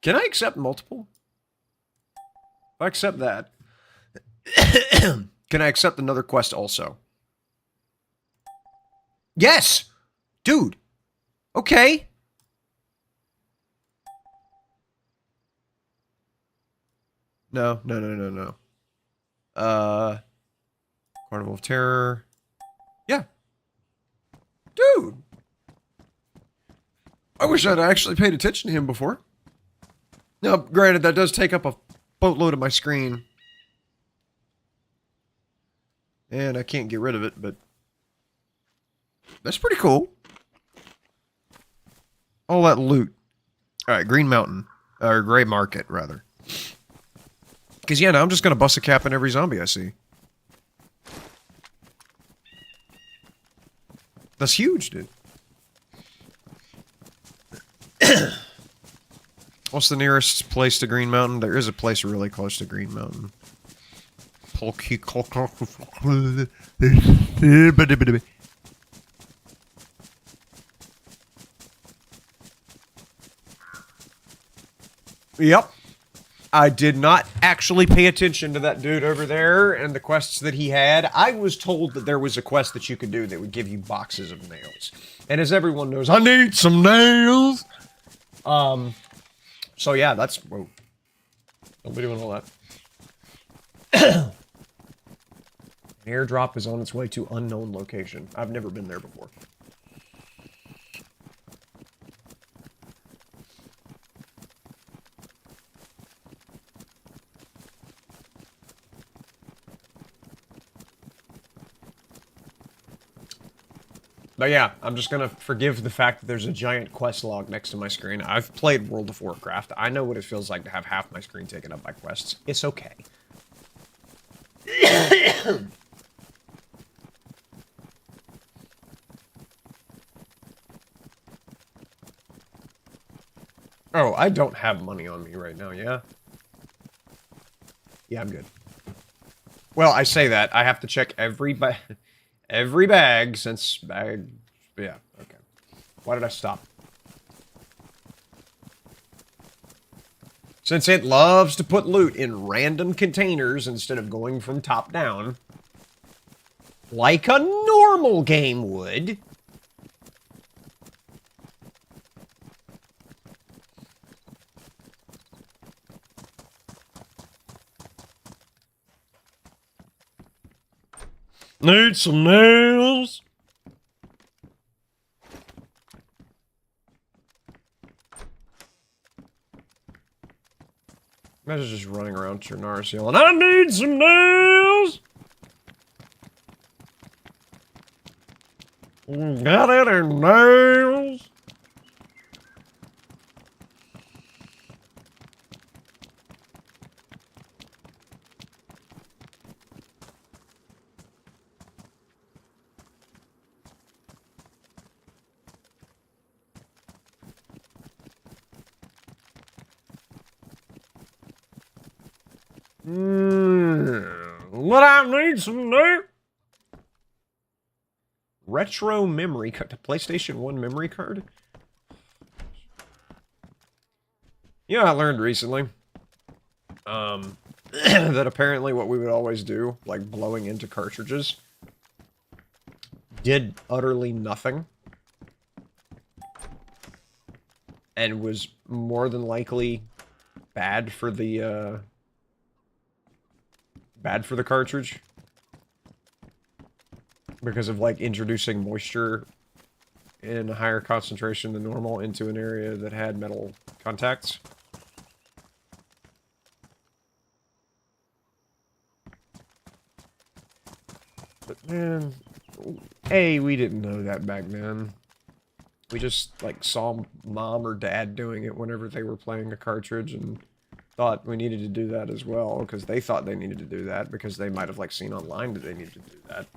Can I accept multiple? If I accept that, Can I accept another quest also? Yes! Dude! Okay. No. Carnival of Terror. Yeah. Dude! I wish I'd actually paid attention to him before. Now, granted, that does take up a boatload of my screen. And I can't get rid of it, but... that's pretty cool. All that loot. Alright, Green Mountain. Or Gray Market, rather. Because, yeah, now I'm just going to bust a cap in every zombie I see. That's huge, dude. What's the nearest place to Green Mountain? There is a place really close to Green Mountain. Yep. I did not actually pay attention to that dude over there and the quests that he had. I was told that there was a quest that you could do that would give you boxes of nails. And as everyone knows, I need some nails! So yeah, that's... whoa. Don't be doing all that. An airdrop is on its way to unknown location. I've never been there before. But yeah, I'm just gonna forgive the fact that there's a giant quest log next to my screen. I've played World of Warcraft. I know what it feels like to have half my screen taken up by quests. It's okay. Oh, I don't have money on me right now, yeah? Yeah, I'm good. Well, I say that. I have to check every bag since bag... yeah, okay. Why did I stop? Since it loves to put loot in random containers instead of going from top down. Like a normal game would. Need some nails. Imagine just running around Chernarus yelling, I need some nails! Got any nails? But I need some nails. Retro memory card. The PlayStation 1 memory card? You know, I learned recently that apparently what we would always do, like blowing into cartridges, did utterly nothing. And was more than likely bad for the cartridge. Because of, like, introducing moisture in a higher concentration than normal into an area that had metal contacts. But, man, A, we didn't know that back then. We just, like, saw mom or dad doing it whenever they were playing a cartridge and thought we needed to do that as well, because they thought they needed to do that, because they might have, like, seen online that they needed to do that.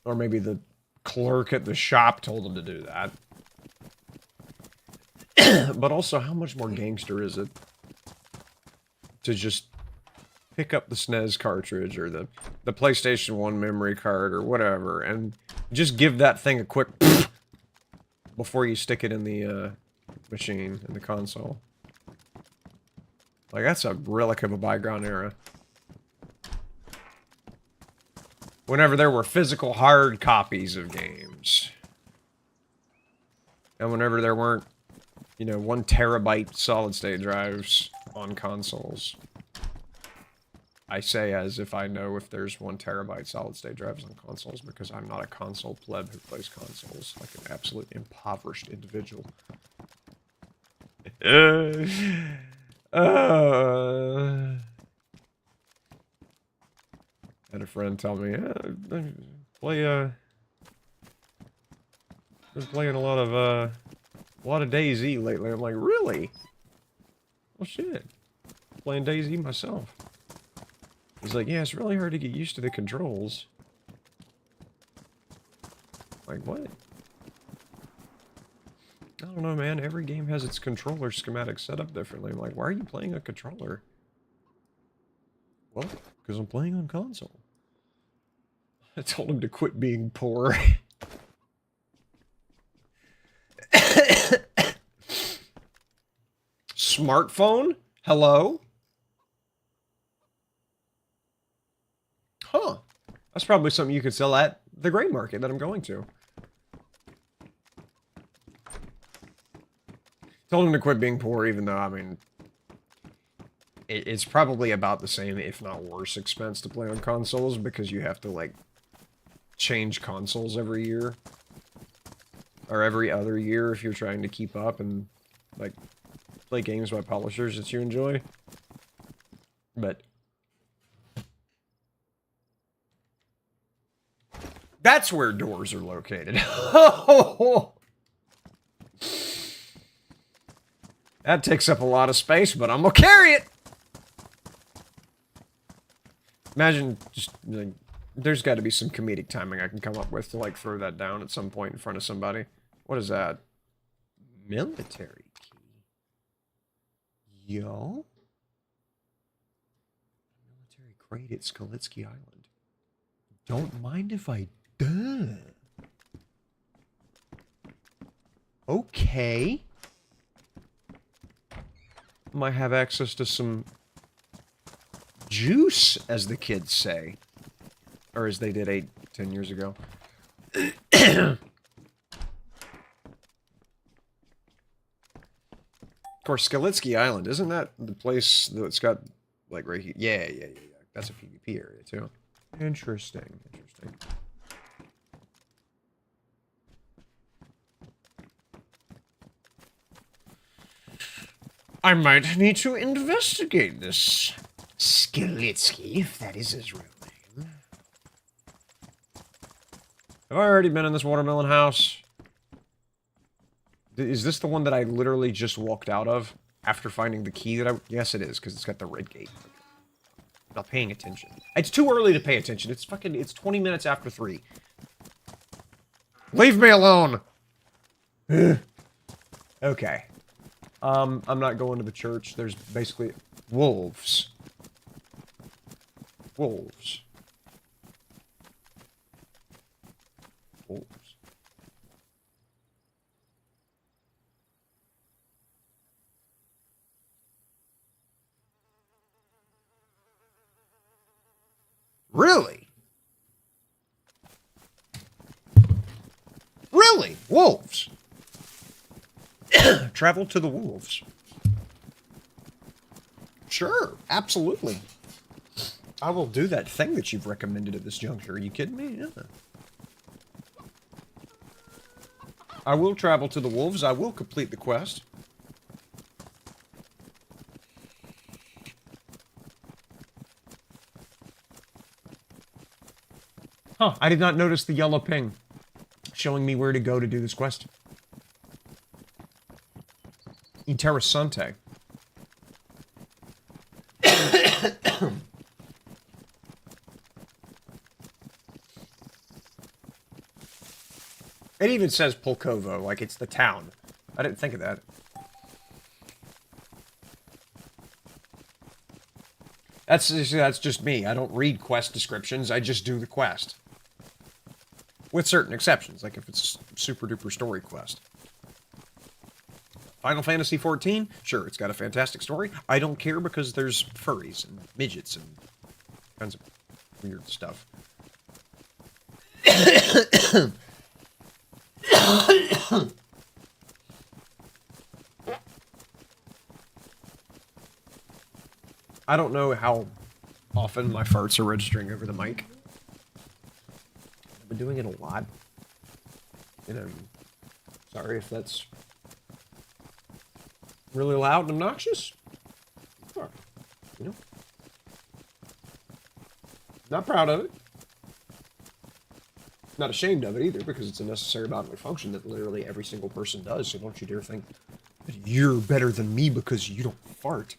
Or maybe the clerk at the shop told them to do that. But also, how much more gangster is it to just pick up the SNES cartridge or the PlayStation 1 memory card or whatever and just give that thing a quick before you stick it in the machine, in the console. Like, that's a relic of a bygone era. Whenever there were physical hard copies of games. And whenever there weren't, you know, 1 terabyte solid-state drives on consoles. I say as if I know if there's 1 terabyte solid-state drives on consoles, because I'm not a console pleb who plays consoles like an absolute impoverished individual. Had a friend tell me, yeah, been playing a lot of DayZ lately. I'm like, really? Well, shit. Playing DayZ myself. He's like, yeah, it's really hard to get used to the controls. Like, what? I don't know, man. Every game has its controller schematic set up differently. I'm like, why are you playing a controller? Well, because I'm playing on console. I told him to quit being poor. Smartphone? Hello? Huh. That's probably something you could sell at the gray market that I'm going to. Told him to quit being poor, even though, I mean, it's probably about the same, if not worse, expense to play on consoles, because you have to, like, change consoles every year. Or every other year if you're trying to keep up and, like, play games by publishers that you enjoy. But that's where doors are located. That takes up a lot of space, but I'm gonna carry it! Imagine just, like, there's gotta be some comedic timing I can come up with to, like, throw that down at some point in front of somebody. What is that? Military key. Yo? Military crate at Skalitsky Island. Don't mind if I do. Okay. Might have access to some juice, as the kids say. Or as they did 10 years ago. Of course, Skalitsky Island, isn't that the place that's got, like, right here? Yeah. That's a PvP area, too. Interesting. I might need to investigate this Skalitsky, if that is his real name. Have I already been in this watermelon house? Is this the one that I literally just walked out of after finding the key that I... Yes, it is, because it's got the red gate. Not paying attention. It's too early to pay attention. It's 20 minutes after 3. Leave me alone! Okay. I'm not going to the church. There's basically... Wolves. Wolves. Really? Really? Wolves? Travel to the wolves. Sure, absolutely. I will do that thing that you've recommended at this juncture. Are you kidding me? Yeah. I will travel to the wolves. I will complete the quest. Huh, I did not notice the yellow ping showing me where to go to do this quest. Interessante. It even says Pulkovo, like it's the town. I didn't think of that. That's just me. I don't read quest descriptions, I just do the quest. With certain exceptions, like if it's a super duper story quest. Final Fantasy XIV? Sure, it's got a fantastic story. I don't care because there's furries and midgets and kinds of weird stuff. I don't know how often my farts are registering over the mic. I've been doing it a lot. And I'm sorry if that's really loud and obnoxious. Fuck. You know? Not proud of it. Not ashamed of it either, because it's a necessary bodily function that literally every single person does, so don't you dare think that you're better than me because you don't fart.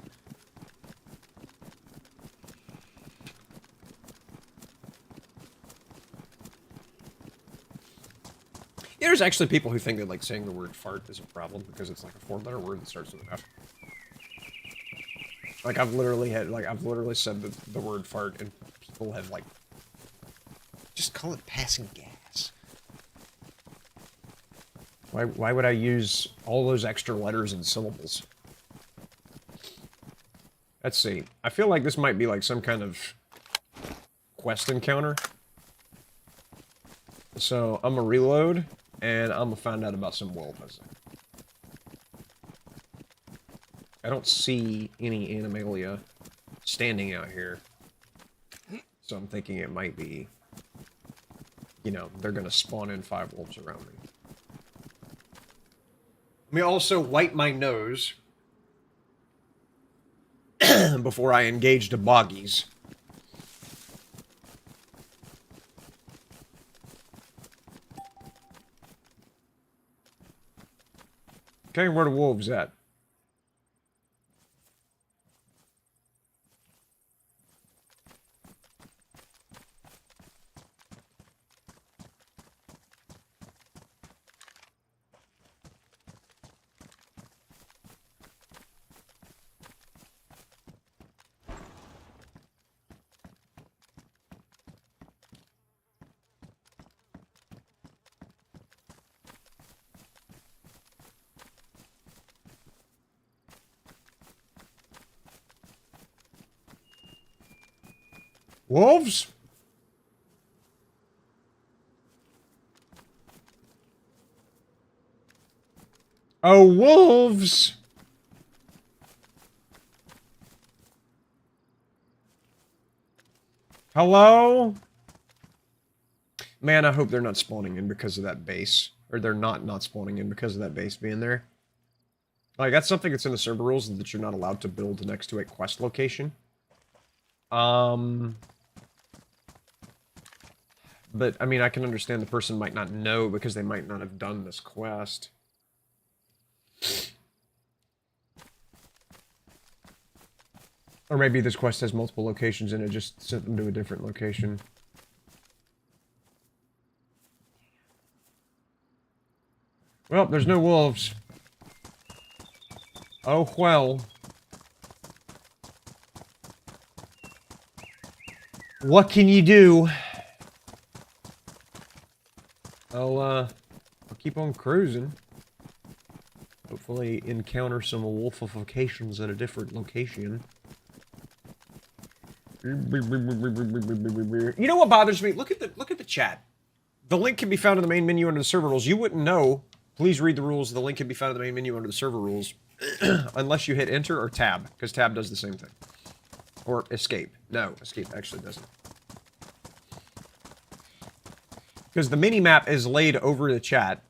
Yeah, there's actually people who think that, like, saying the word fart is a problem because it's, like, a four-letter word that starts with an F. Like, I've literally said the word fart, and people have, like, just call it passing gas. Why would I use all those extra letters and syllables? Let's see. I feel like this might be, like, some kind of quest encounter. So, I'm gonna reload, and I'm gonna find out about some wolves. I don't see any animalia standing out here. So I'm thinking it might be, you know, they're gonna spawn in 5 wolves around me. Let me also wipe my nose before I engage the boggies. Okay, where the wolves at? Wolves? Oh, wolves! Hello? Man, I hope they're not spawning in because of that base. Or they're not spawning in because of that base being there. Like, that's something that's in the server rules, that you're not allowed to build next to a quest location. But, I mean, I can understand the person might not know because they might not have done this quest. Or maybe this quest has multiple locations and it just sent them to a different location. Well, there's no wolves. Oh, well. What can you do? I'll keep on cruising. Hopefully encounter some wolfifications at a different location. You know what bothers me? Look at the chat. The link can be found in the main menu under the server rules. You wouldn't know. Please read the rules. The link can be found in the main menu under the server rules. Unless you hit enter or tab, because tab does the same thing. Or escape. No, escape actually doesn't. Because the mini-map is laid over the chat.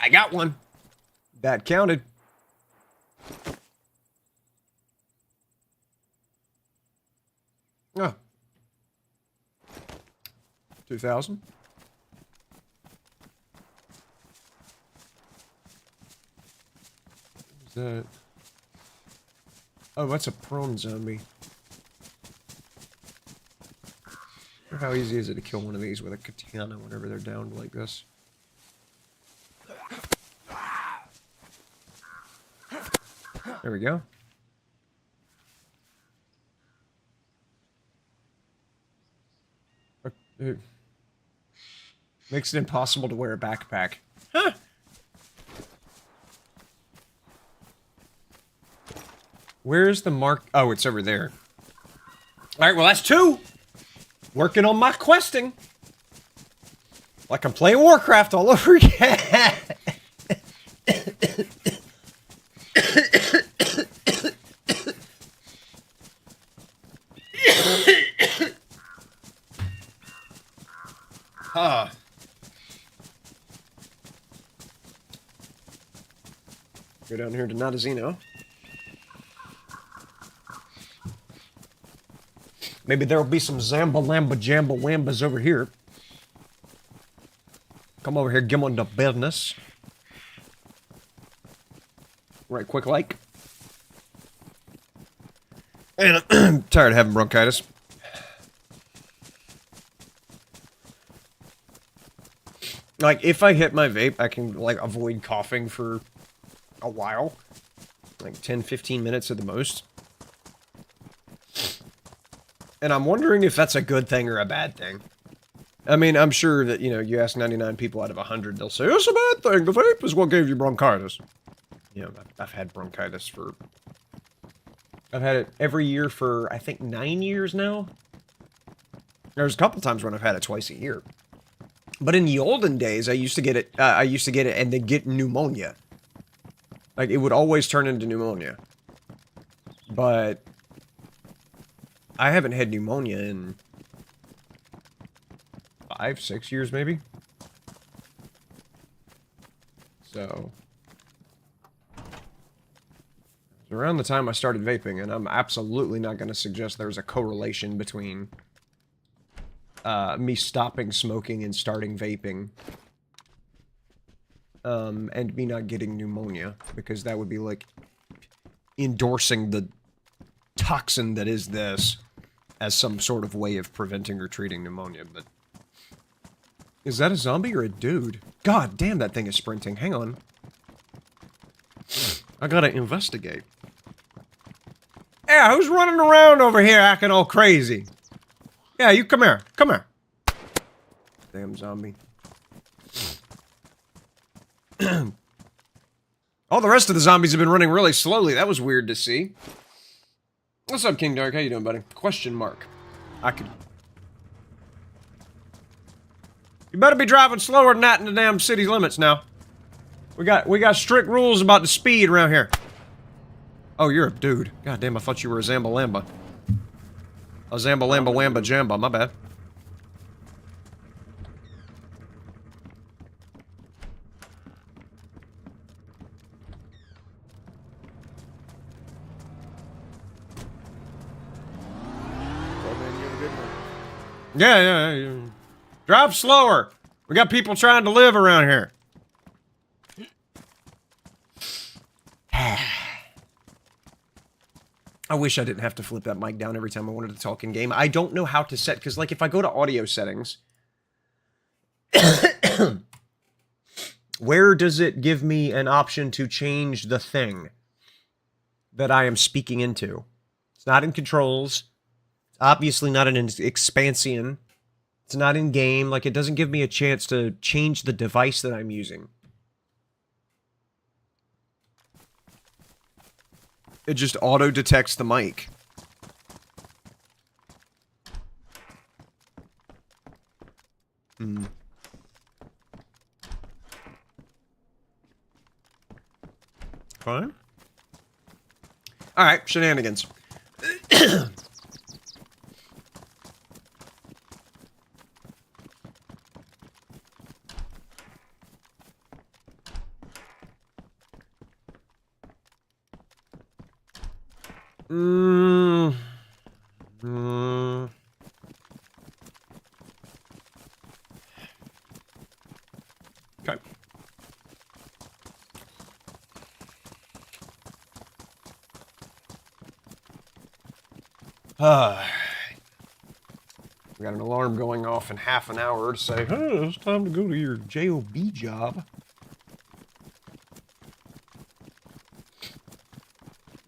I got one. That counted. Oh. 2,000. What's that? Oh, that's a prone zombie. How easy is it to kill one of these with a katana whenever they're downed like this? There we go. It makes it impossible to wear a backpack. Huh. Where's the mark? Oh, it's over there. Alright, well that's 2! Working on my questing. Like I'm playing Warcraft all over again. Huh. Go down here to Nadazino. Maybe there'll be some Zamba Lamba Jamba Wambas over here. Come over here, give on the business. Right quick like. And I'm tired of having bronchitis. Like, if I hit my vape, I can, like, avoid coughing for a while. Like, 10-15 minutes at the most. And I'm wondering if that's a good thing or a bad thing. I mean, I'm sure that, you know, you ask 99 people out of 100, they'll say, it's a bad thing, the vape is what gave you bronchitis. You know, I've had bronchitis for... I've had it every year for, I think, 9 years now. There's a couple times when I've had it twice a year. But in the olden days, I used to get it and then get pneumonia. Like, it would always turn into pneumonia. But I haven't had pneumonia in 5-6 years, maybe. So, it's around the time I started vaping, and I'm absolutely not going to suggest there's a correlation between me stopping smoking and starting vaping, and me not getting pneumonia, because that would be like endorsing the toxin that is this as some sort of way of preventing or treating pneumonia. But is that a zombie or a dude? God damn, that thing is sprinting. Hang on. I gotta investigate. Yeah, who's running around over here acting all crazy? Yeah, you come here. Come here. Damn zombie. All the rest of the zombies have been running really slowly. That was weird to see. What's up, King Dark? How you doing, buddy? Question mark. I could... You better be driving slower than that in the damn city limits now. We got strict rules about the speed around here. Oh, you're a dude. God damn, I thought you were a Zamba Lamba. A Zamba Lamba Wamba Jamba, my bad. Yeah. Drive slower. We got people trying to live around here. I wish I didn't have to flip that mic down every time I wanted to talk in game. I don't know how to set, because like if I go to audio settings, where does it give me an option to change the thing that I am speaking into? It's not in controls. It's obviously not an expansion. It's not in game. Like, it doesn't give me a chance to change the device that I'm using. It just auto-detects the mic. Fine. Alright, shenanigans. Okay. We got an alarm going off in half an hour to say, hey, it's time to go to your JOB job.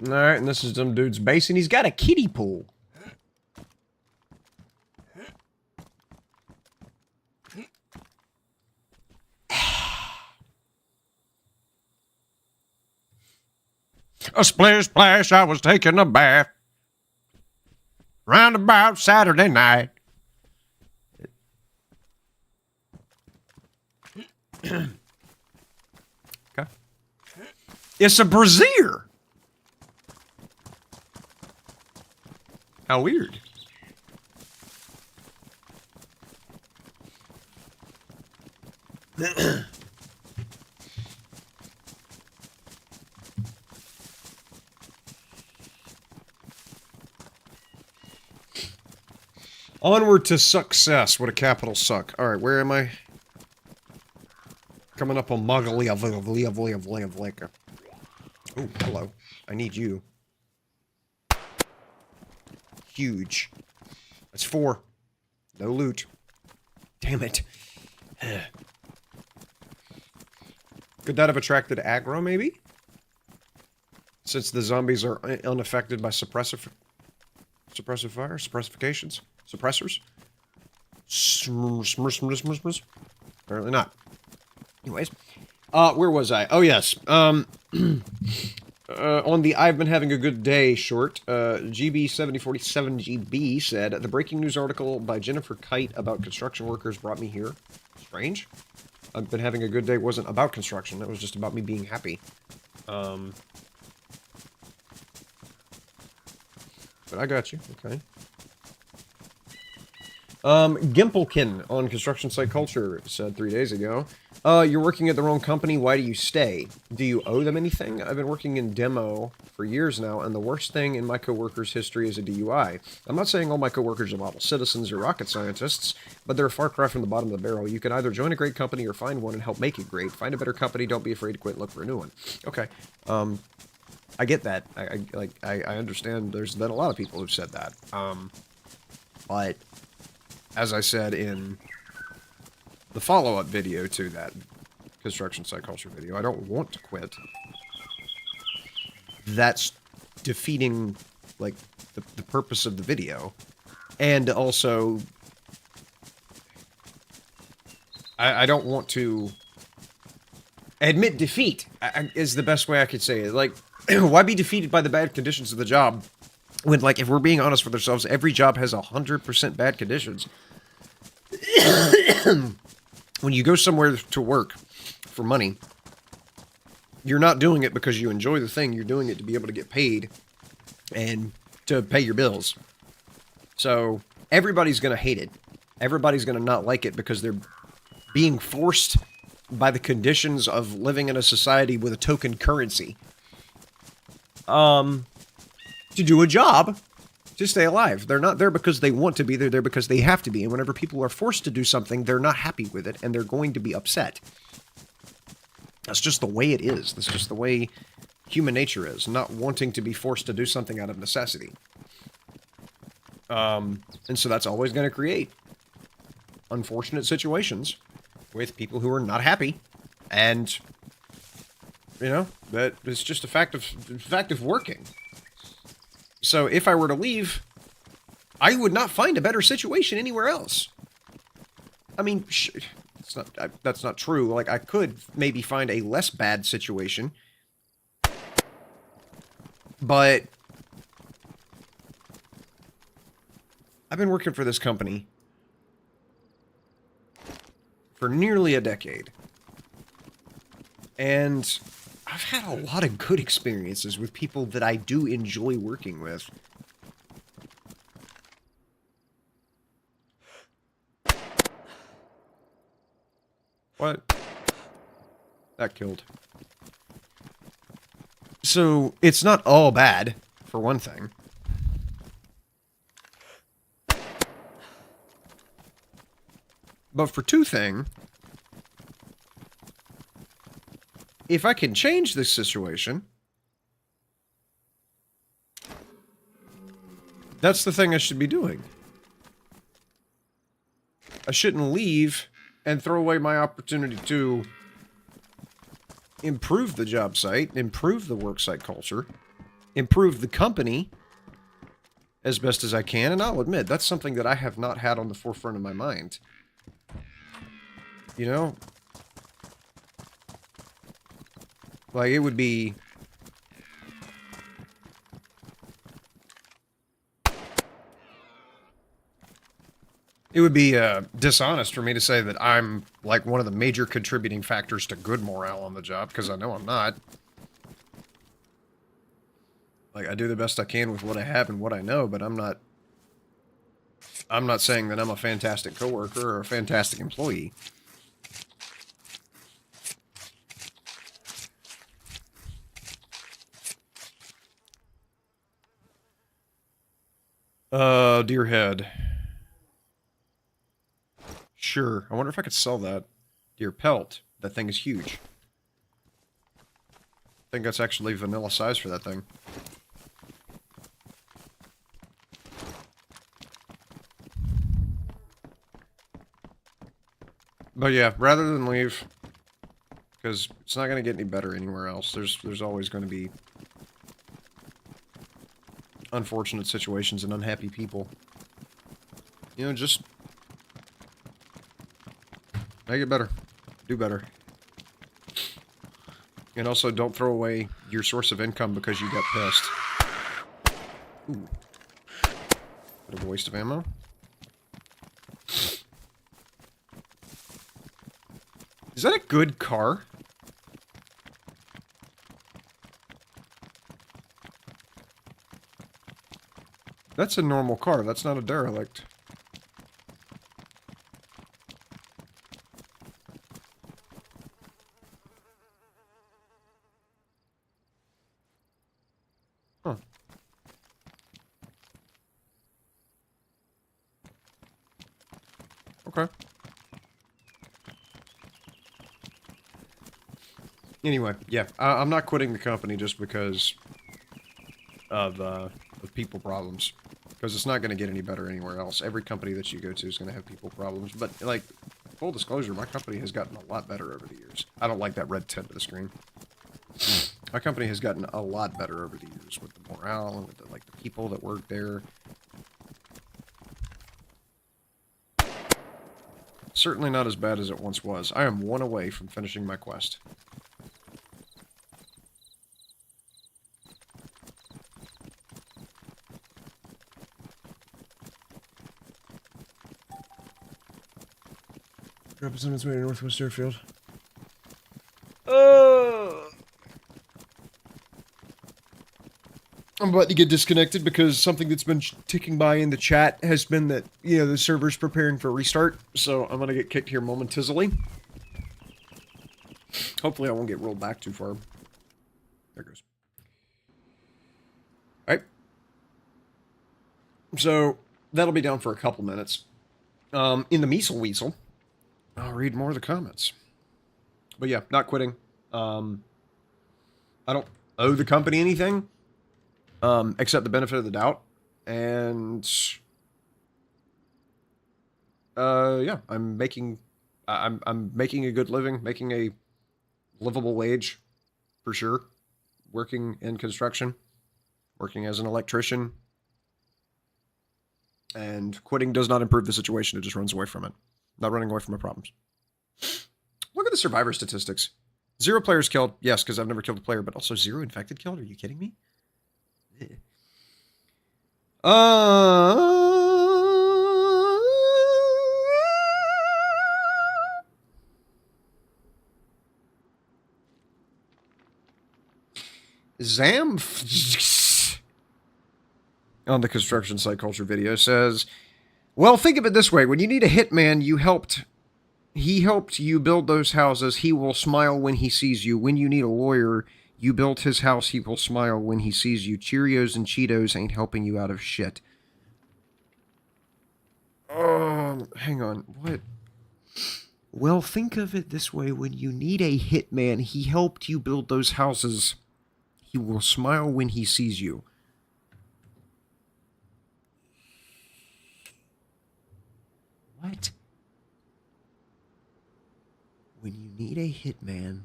Alright, and this is some dude's base, and he's got a kiddie pool. A splish splash, I was taking a bath. Round about Saturday night. Okay. It's a brassiere. How weird. Onward to success. What a capital suck. Alright, where am I? Coming up on Magalia. Oh, hello. I need you. Huge. That's 4. No loot. Damn it. Could that have attracted aggro, maybe? Since the zombies are unaffected by suppressive fire? Suppressifications? Suppressors? Apparently not. Anyways. Where was I? Oh, yes. On the I've been having a good day short, GB7047GB said, the breaking news article by Jennifer Kite about construction workers brought me here. Strange. I've been having a good day wasn't about construction. It was just about me being happy. But I got you. Okay. Gimpelkin on Construction Site Culture said 3 days ago, you're working at the wrong company, why do you stay? Do you owe them anything? I've been working in demo for years now, and the worst thing in my coworkers' history is a DUI. I'm not saying all my coworkers are model citizens or rocket scientists, but they're a far cry from the bottom of the barrel. You can either join a great company or find one and help make it great. Find a better company, don't be afraid to quit and look for a new one. Okay, I get that. I understand there's been a lot of people who've said that. But as I said in the follow-up video to that Construction Site Culture video, I don't want to quit. That's defeating, like, the purpose of the video. And also, I don't want to admit defeat, is the best way I could say it. Like, why be defeated by the bad conditions of the job when, like, if we're being honest with ourselves, every job has 100% bad conditions. When you go somewhere to work for money, you're not doing it because you enjoy the thing. You're doing it to be able to get paid and to pay your bills. So everybody's going to hate it. Everybody's going to not like it because they're being forced by the conditions of living in a society with a token currency to do a job to stay alive. They're not there because they want to be. They're there because they have to be. And whenever people are forced to do something, they're not happy with it, and they're going to be upset. That's just the way it is. That's just the way human nature is, not wanting to be forced to do something out of necessity. And so that's always going to create unfortunate situations with people who are not happy, and, you know, that is just a fact of working. So if I were to leave, I would not find a better situation anywhere else. I mean, that's not true. Like, I could maybe find a less bad situation, but I've been working for this company for nearly a decade, and I've had a lot of good experiences with people that I do enjoy working with. What? That killed. So, it's not all bad, for one thing. But for two things, if I can change this situation, that's the thing I should be doing. I shouldn't leave and throw away my opportunity to improve the job site, improve the work site culture, improve the company as best as I can, and I'll admit, that's something that I have not had on the forefront of my mind. You know? Like, it would be It would be dishonest for me to say that I'm, like, one of the major contributing factors to good morale on the job, because I know I'm not. Like, I do the best I can with what I have and what I know, but I'm not saying that I'm a fantastic coworker or a fantastic employee. Deer head. Sure. I wonder if I could sell that. Deer pelt. That thing is huge. I think that's actually vanilla size for that thing. But yeah, rather than leave, because it's not going to get any better anywhere else. There's always going to be unfortunate situations and unhappy people. You know, just make it better. Do better. And also, don't throw away your source of income because you got pissed. Ooh. Bit of a waste of ammo. Is that a good car? That's a normal car. That's not a derelict. Huh. Okay. Anyway, yeah, I'm not quitting the company just because of people problems. Because it's not going to get any better anywhere else. Every company that you go to is going to have people problems. But, like, full disclosure, my company has gotten a lot better over the years. I don't like that red tint to the screen. My company has gotten a lot better over the years with the morale and with the, like, the people that work there. Certainly not as bad as it once was. I am one away from finishing my quest. Representatives way to Northwest Airfield. I'm about to get disconnected because something that's been ticking by in the chat has been that, you know, the server's preparing for restart. So I'm going to get kicked here momentarily. Hopefully I won't get rolled back too far. There it goes. Alright. So that'll be down for a couple minutes. In the Measle Weasel, I'll read more of the comments. But yeah, not quitting. I don't owe the company anything. Except the benefit of the doubt. And yeah, I'm making a good living, making a livable wage for sure. Working in construction, working as an electrician. And quitting does not improve the situation, it just runs away from it. Not running away from my problems. Look at the survivor statistics. 0 players killed. Yes, because I've never killed a player, but also 0 infected killed? Are you kidding me? Zam on the construction site culture video says, well, think of it this way. When you need a hitman, he helped you build those houses. He will smile when he sees you. When you need a lawyer, you built his house. He will smile when he sees you. Cheerios and Cheetos ain't helping you out of shit. Hang on. What? Well, think of it this way. When you need a hitman, he helped you build those houses. He will smile when he sees you. What? When you need a hitman,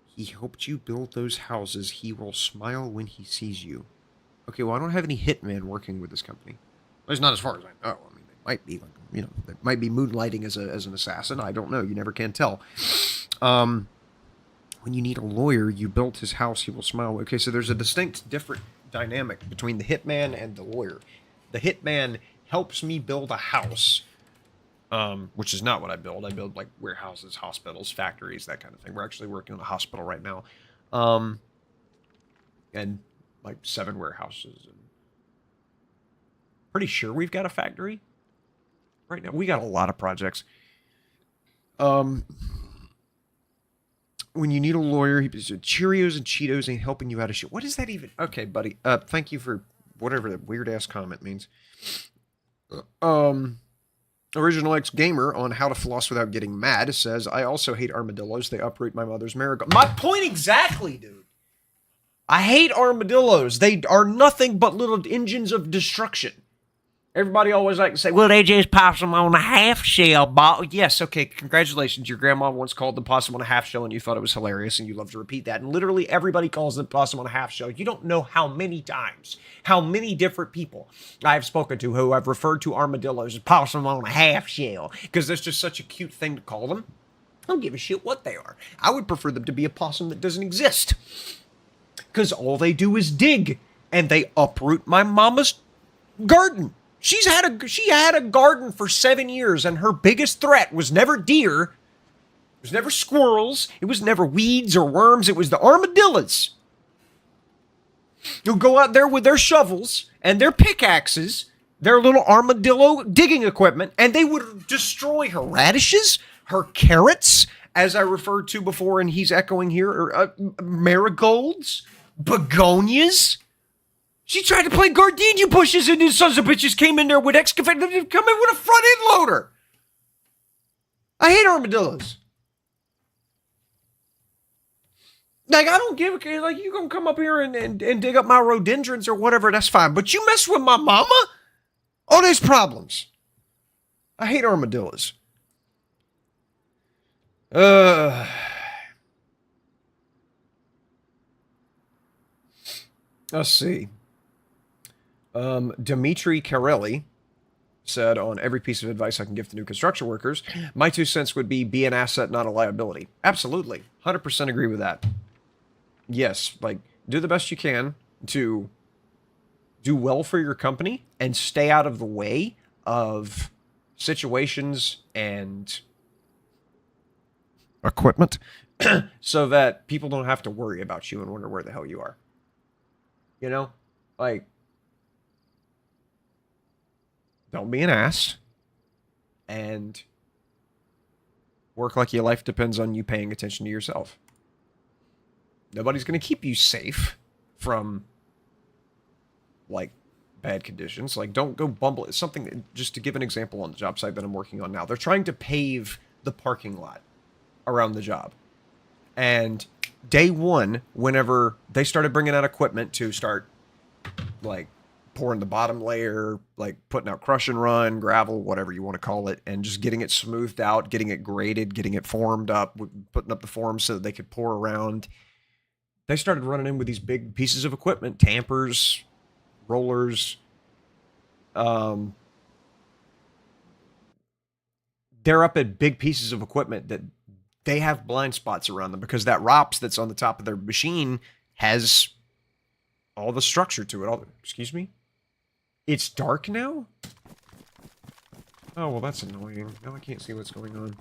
he helped you build those houses. He will smile when he sees you. Okay, well, I don't have any hitmen working with this company. At least not as far as I know. I mean, they might be, like, you know, they might be moonlighting as an assassin. I don't know. You never can tell. When you need a lawyer, you built his house. He will smile. Okay, so there's a distinct different dynamic between the hitman and the lawyer. The hitman helps me build a house, which is not what I build. I build like warehouses, hospitals, factories, that kind of thing. We're actually working on a hospital right now, and like 7 warehouses. And pretty sure we've got a factory right now. We got a lot of projects. When you need a lawyer, he said Cheerios and Cheetos ain't helping you out of shit. What is that even? Okay, buddy. Thank you for whatever that weird ass comment means. Original X Gamer on how to floss without getting mad says, I also hate armadillos. They uproot my mother's marigold. My point exactly, dude. I hate armadillos. They are nothing but little engines of destruction. Everybody always like to say, well, they just possum on a half shell ball. Yes, okay, congratulations. Your grandma once called them possum on a half shell and you thought it was hilarious and you love to repeat that. And literally everybody calls them possum on a half shell. You don't know how many times, how many different people I've spoken to who I've referred to armadillos as possum on a half shell because that's just such a cute thing to call them. I don't give a shit what they are. I would prefer them to be a possum that doesn't exist because all they do is dig and they uproot my mama's garden. She had a garden for 7 years, and her biggest threat was never deer, it was never squirrels, it was never weeds or worms, it was the armadillos. You'll go out there with their shovels and their pickaxes, their little armadillo digging equipment, and they would destroy her radishes, her carrots, as I referred to before, and he's echoing here, marigolds, begonias. She tried to plant gardenia bushes and these sons of bitches came in there with excavator. They come in with a front end loader. I hate armadillos. Like, I don't give a care. Like, you gonna come up here and dig up my rhododendrons or whatever, that's fine. But you mess with my mama? Oh, there's problems. I hate armadillos. Let's see. Dimitri Carelli said on every piece of advice I can give to new construction workers, my 2 cents would be an asset, not a liability. Absolutely. 100% agree with that. Yes, like, do the best you can to do well for your company and stay out of the way of situations and equipment so that people don't have to worry about you and wonder where the hell you are. You know? Like, don't be an ass and work like your life depends on you paying attention to yourself. Nobody's going to keep you safe from, like, bad conditions. Like, don't go bumble. It's something that, just to give an example on the job site that I'm working on now, they're trying to pave the parking lot around the job. And day one, whenever they started bringing out equipment to start, like, pouring the bottom layer, like putting out crush and run, gravel, whatever you want to call it, and just getting it smoothed out, getting it graded, getting it formed up, putting up the forms so that they could pour around. They started running in with these big pieces of equipment, tampers, rollers. They're up at big pieces of equipment that they have blind spots around them because that ROPS that's on the top of their machine has all the structure to it. Excuse me? It's dark now? Oh, well, that's annoying. Now I can't see what's going on.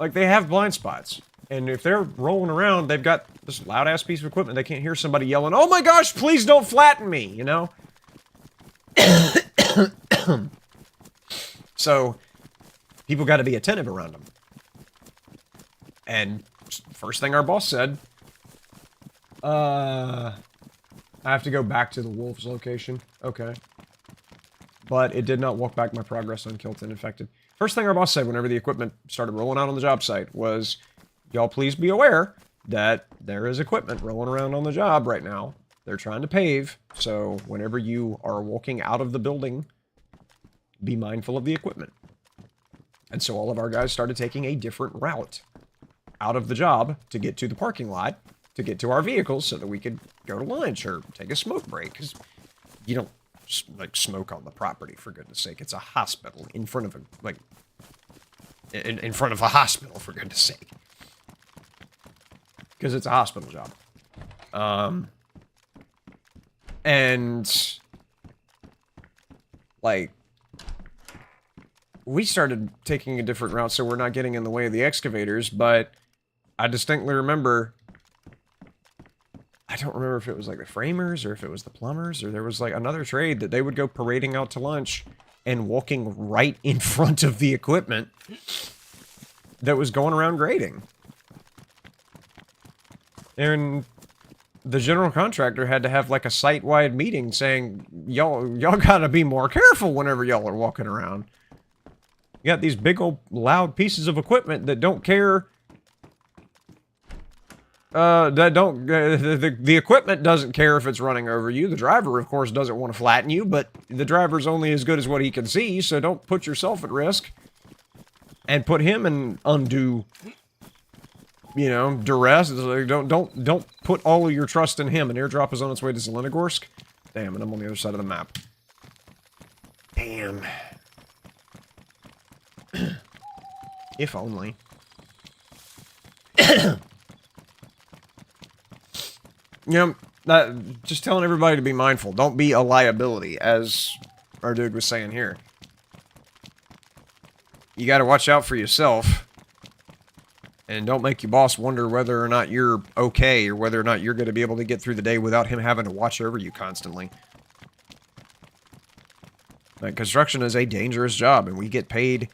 Like, they have blind spots. And if they're rolling around, they've got this loud-ass piece of equipment. They can't hear somebody yelling, oh my gosh, please don't flatten me, you know? So, people got to be attentive around them. And first thing our boss said, I have to go back to the Wolves location. Okay. But it did not walk back my progress on Kilton Infected. First thing our boss said whenever the equipment started rolling out on the job site was, y'all please be aware that there is equipment rolling around on the job right now. They're trying to pave, so whenever you are walking out of the building, be mindful of the equipment. And so all of our guys started taking a different route out of the job to get to the parking lot, to get to our vehicles so that we could go to lunch or take a smoke break, because you don't, like, smoke on the property, for goodness sake. It's a hospital in front of a, like, in front of a hospital, for goodness sake. Because it's a hospital job. And Like, we started taking a different route so we're not getting in the way of the excavators, but I distinctly remember, I don't remember if it was like the framers or if it was the plumbers or there was like another trade that they would go parading out to lunch and walking right in front of the equipment that was going around grading. And the general contractor had to have like a site-wide meeting saying, y'all gotta be more careful whenever y'all are walking around. You got these big old loud pieces of equipment that don't care. The equipment doesn't care if it's running over you. The driver, of course, doesn't want to flatten you, but the driver's only as good as what he can see, so don't put yourself at risk. And put him in undue, you know, duress. Don't put all of your trust in him. An airdrop is on its way to Zelenogorsk. Damn, and I'm on the other side of the map. Damn. If only. You know, just telling everybody to be mindful. Don't be a liability, as our dude was saying here. You gotta watch out for yourself. And don't make your boss wonder whether or not you're okay, or whether or not you're gonna be able to get through the day without him having to watch over you constantly. Like, construction is a dangerous job, and we get paid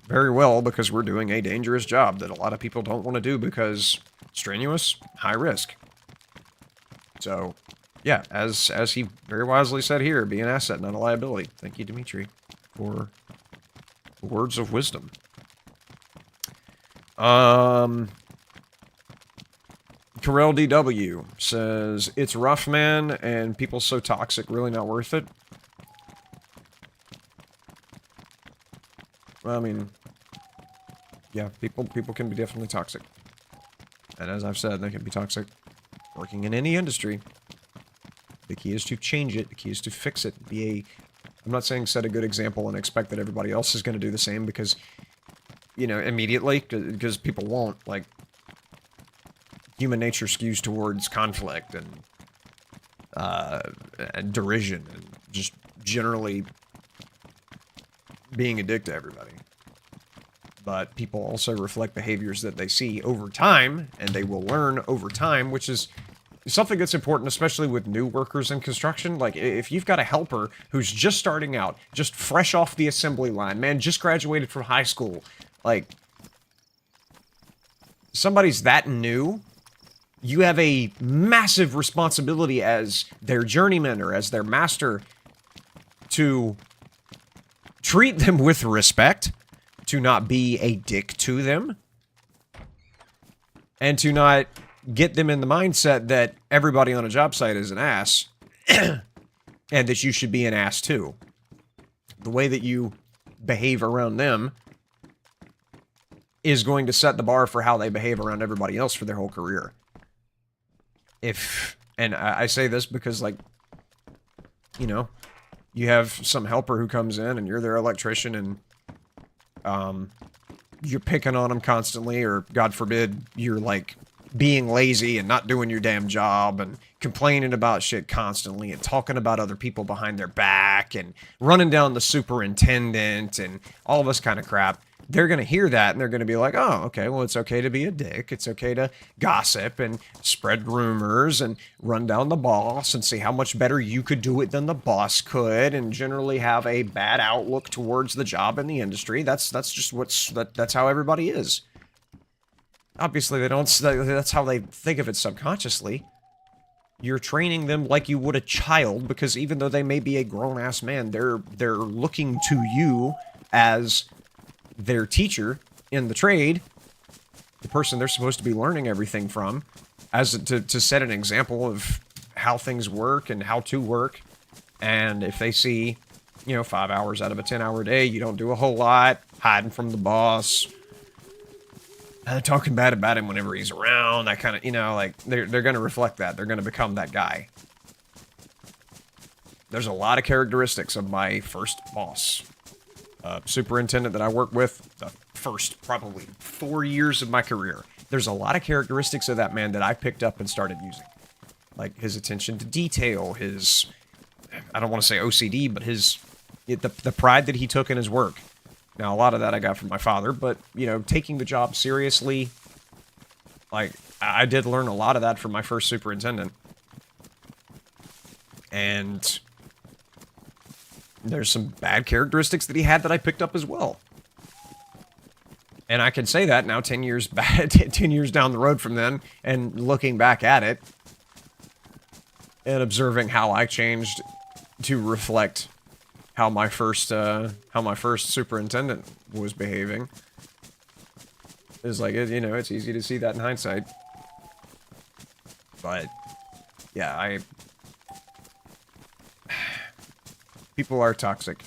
very well because we're doing a dangerous job that a lot of people don't want to do because strenuous, high risk. So, yeah, as he very wisely said here, be an asset, not a liability. Thank you, Dimitri, for words of wisdom. Carell DW says, it's rough, man, and people so toxic, really not worth it. Well, I mean, yeah, people can be definitely toxic. And as I've said, they can be toxic working in any industry. The key is to change it. The key is to fix it. I'm not saying set a good example and expect that everybody else is going to do the same because, you know, immediately, because people won't. Like, human nature skews towards conflict and derision and just generally being a dick to everybody. But people also reflect behaviors that they see over time, and they will learn over time, which is something that's important, especially with new workers in construction. Like, if you've got a helper who's just starting out, just fresh off the assembly line, man, just graduated from high school, like, somebody's that new, you have a massive responsibility as their journeyman or as their master to treat them with respect, to not be a dick to them, and to not get them in the mindset that everybody on a job site is an ass, and that you should be an ass too. The way that you behave around them is going to set the bar for how they behave around everybody else for their whole career. And I say this because, like, you know, you have some helper who comes in and you're their electrician and you're picking on them constantly, or God forbid, you're like being lazy and not doing your damn job and complaining about shit constantly and talking about other people behind their back and running down the superintendent and all this kind of crap. They're going to hear that and they're going to be like, oh, okay, well, it's okay to be a dick. It's okay to gossip and spread rumors and run down the boss and see how much better you could do it than the boss could, and generally have a bad outlook towards the job in the industry. That's just that's how everybody is. Obviously, they don't. That's how they think of it subconsciously. You're training them like you would a child, because even though they may be a grown-ass man, they're looking to you as their teacher in the trade, the person they're supposed to be learning everything from, as to set an example of how things work and how to work. And if they see, you know, 5 hours out of a 10-hour day, you don't do a whole lot, hiding from the boss, talking bad about him whenever he's around, that kind of, you know, like, they're going to reflect that. They're going to become that guy. There's a lot of characteristics of my first boss. Superintendent that I worked with, the first probably 4 years of my career. There's a lot of characteristics of that man that I picked up and started using. Like his attention to detail, his, I don't want to say OCD, but his The pride that he took in his work. Now, a lot of that I got from my father, but, you know, taking the job seriously, like, I did learn a lot of that from my first superintendent. And there's some bad characteristics that he had that I picked up as well. And I can say that now 10 years back, 10 years down the road from then, and looking back at it, and observing how I changed to reflect how my first superintendent was behaving. Is like, you know, it's easy to see that in hindsight. But, yeah, people are toxic.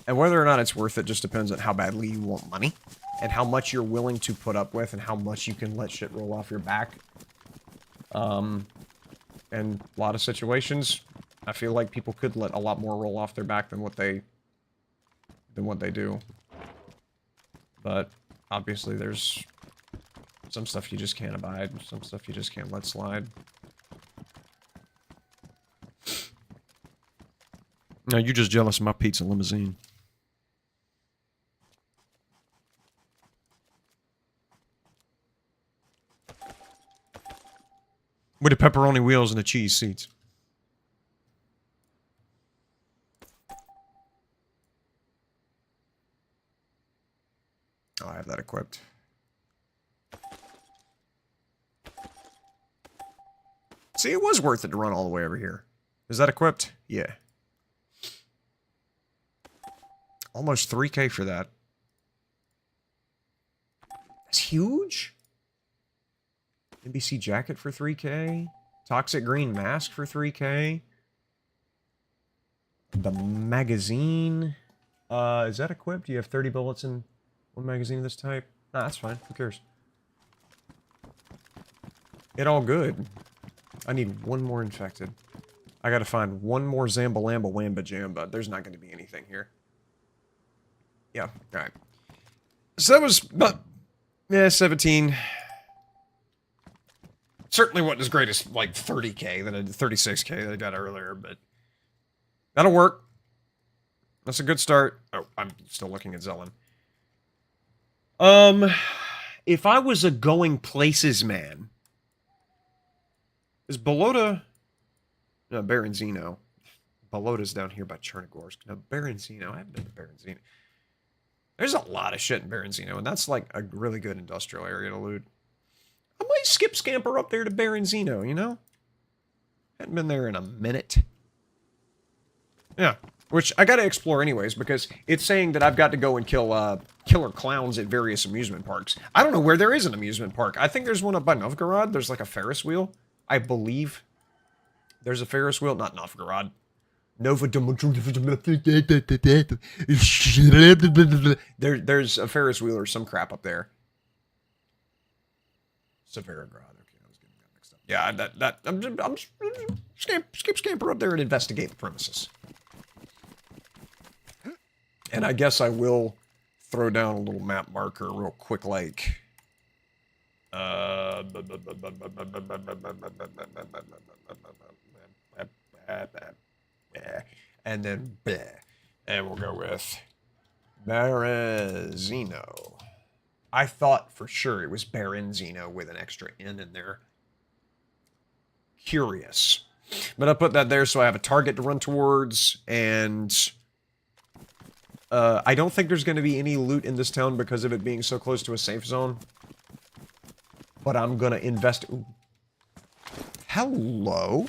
And whether or not it's worth it just depends on how badly you want money, and how much you're willing to put up with, and how much you can let shit roll off your back. And a lot of situations, I feel like people could let a lot more roll off their back than what they do. But obviously there's some stuff you just can't abide, some stuff you just can't let slide. No, you're just jealous of my pizza limousine. With the pepperoni wheels and the cheese seats. Oh, I have that equipped. See, it was worth it to run all the way over here. Is that equipped? Yeah. Almost 3K for that. That's huge. NBC jacket for 3K. Toxic green mask for 3K. The magazine. Is that equipped? Do you have 30 bullets in one magazine of this type? Nah, that's fine. Who cares? It all good. I need one more infected. I gotta find one more Zambalamba Wamba Jamba. There's not gonna be anything here. Yeah, alright. So that was about, yeah, 17. Certainly wasn't as great as, like, 30K, that I did 36K that I got earlier, but that'll work. That's a good start. Oh, I'm still looking at Zelen. If I was a going places man, is Balota... No, Baronzino. Balota's down here by Chernigorsk. No, Baronzino. I haven't been to Baronzino. There's a lot of shit in Baronzino, and that's like a really good industrial area to loot. I might scamper up there to Baronzino, you know? Hadn't been there in a minute. Yeah, which I gotta explore anyways, because it's saying that I've got to go and kill, killer clowns at various amusement parks. I don't know where there is an amusement park. I think there's one up by Novgorod. There's like a Ferris wheel. I believe there's a Ferris wheel. Not Novgorod. There's a Ferris wheel or some crap up there. Severograd. Okay, I was getting that mixed up. Yeah, I'm scamper up there and investigate the premises. And I guess I will throw down a little map marker real quick, like. And then, and we'll go with Baronzino. I thought for sure it was Baronzino with an extra N in there. Curious. But I put that there so I have a target to run towards, and I don't think there's going to be any loot in this town because of it being so close to a safe zone. But I'm going to invest... Ooh. Hello?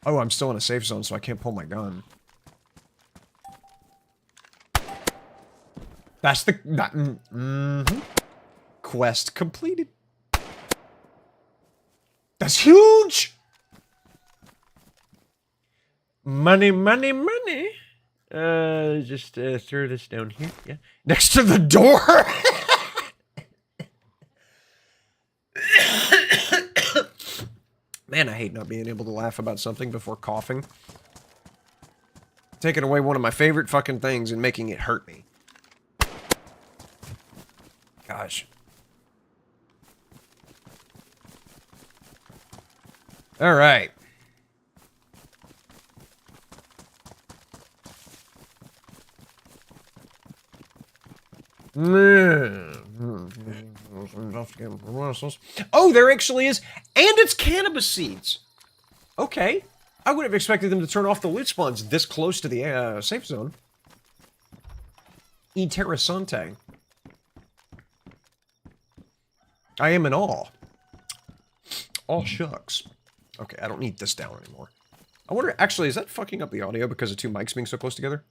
Oh, I'm still in a safe zone, so I can't pull my gun. That's the... Quest completed. That's huge! Money, money, money. Just throw this down here. Yeah. Next to the door! Man, I hate not being able to laugh about something before coughing. Taking away one of my favorite fucking things and making it hurt me. Gosh. Alright. Oh, there actually is, and it's cannabis seeds. Okay, I would have expected them to turn off the loot spawns this close to the safe zone. Interessante. I am in awe. Oh, shucks. Okay, I don't need this down anymore. I wonder, actually, is that fucking up the audio because of two mics being so close together?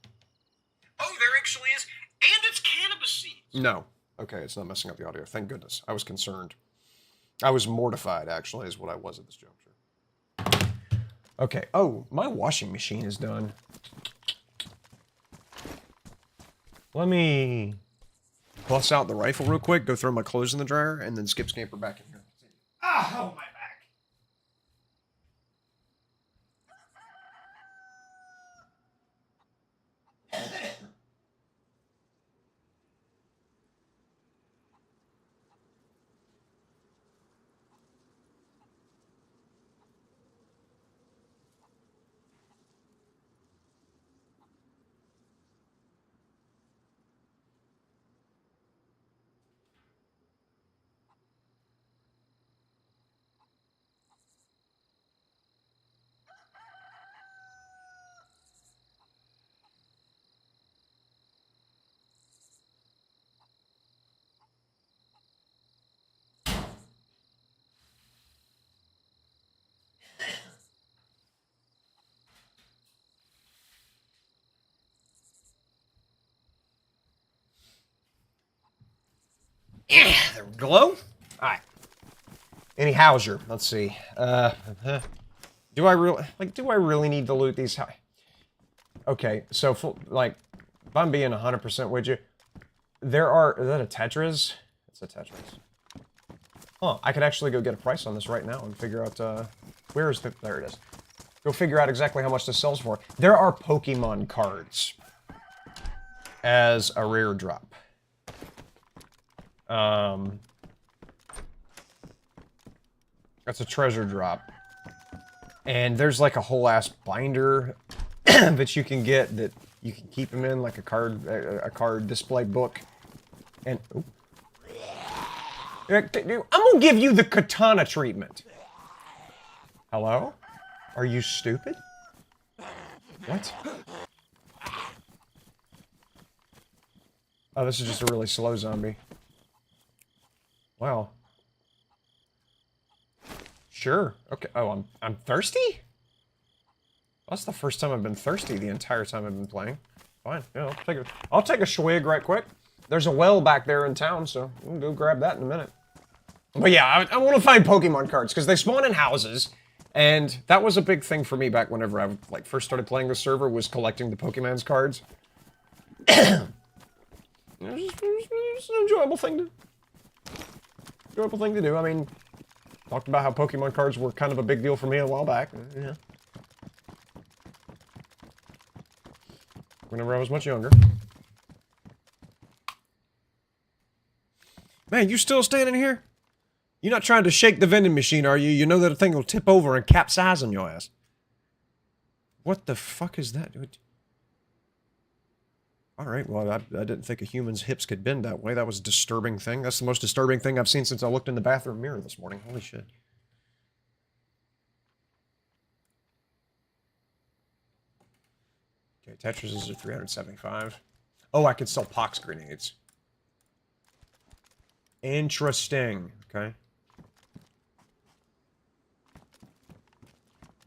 Oh, there actually is, and it's cannabis seeds. No. Okay, it's not messing up the audio. Thank goodness. I was concerned. I was mortified, actually, is what I was at this juncture. Okay. Oh, my washing machine is done. Let me bust out the rifle real quick, go throw my clothes in the dryer, and then skip scamper back in here. Ah, oh, my back. Yeah, there we go. Alright. Any Hauser. Let's see. Do I really need to loot these? Okay, so, like, if I'm being 100% with you, is that a Tetris? It's a Tetris. Huh, I could actually go get a price on this right now and figure out, there it is. Go figure out exactly how much this sells for. There are Pokemon cards as a rare drop. That's a treasure drop. And there's like a whole ass binder that you can get that you can keep them in, like a card display book. And I'm gonna give you the katana treatment. Hello? Are you stupid? What? Oh, this is just a really slow zombie. Wow. Sure. Okay. Oh, I'm thirsty? That's the first time I've been thirsty the entire time I've been playing. Fine. Yeah, I'll take a swig right quick. There's a well back there in town, so we'll go grab that in a minute. But yeah, I want to find Pokemon cards because they spawn in houses, and that was a big thing for me back whenever I first started playing the server, was collecting the Pokemon's cards. It's an enjoyable thing to do. I mean, talked about how Pokemon cards were kind of a big deal for me a while back. Yeah. Whenever I was much younger. Man, you still standing here? You're not trying to shake the vending machine, are you? You know that a thing will tip over and capsize on your ass. What the fuck is that? Alright, well, I didn't think a human's hips could bend that way. That was a disturbing thing. That's the most disturbing thing I've seen since I looked in the bathroom mirror this morning. Holy shit. Okay, Tetris is at 375. Oh, I could sell pox grenades. Interesting. Okay.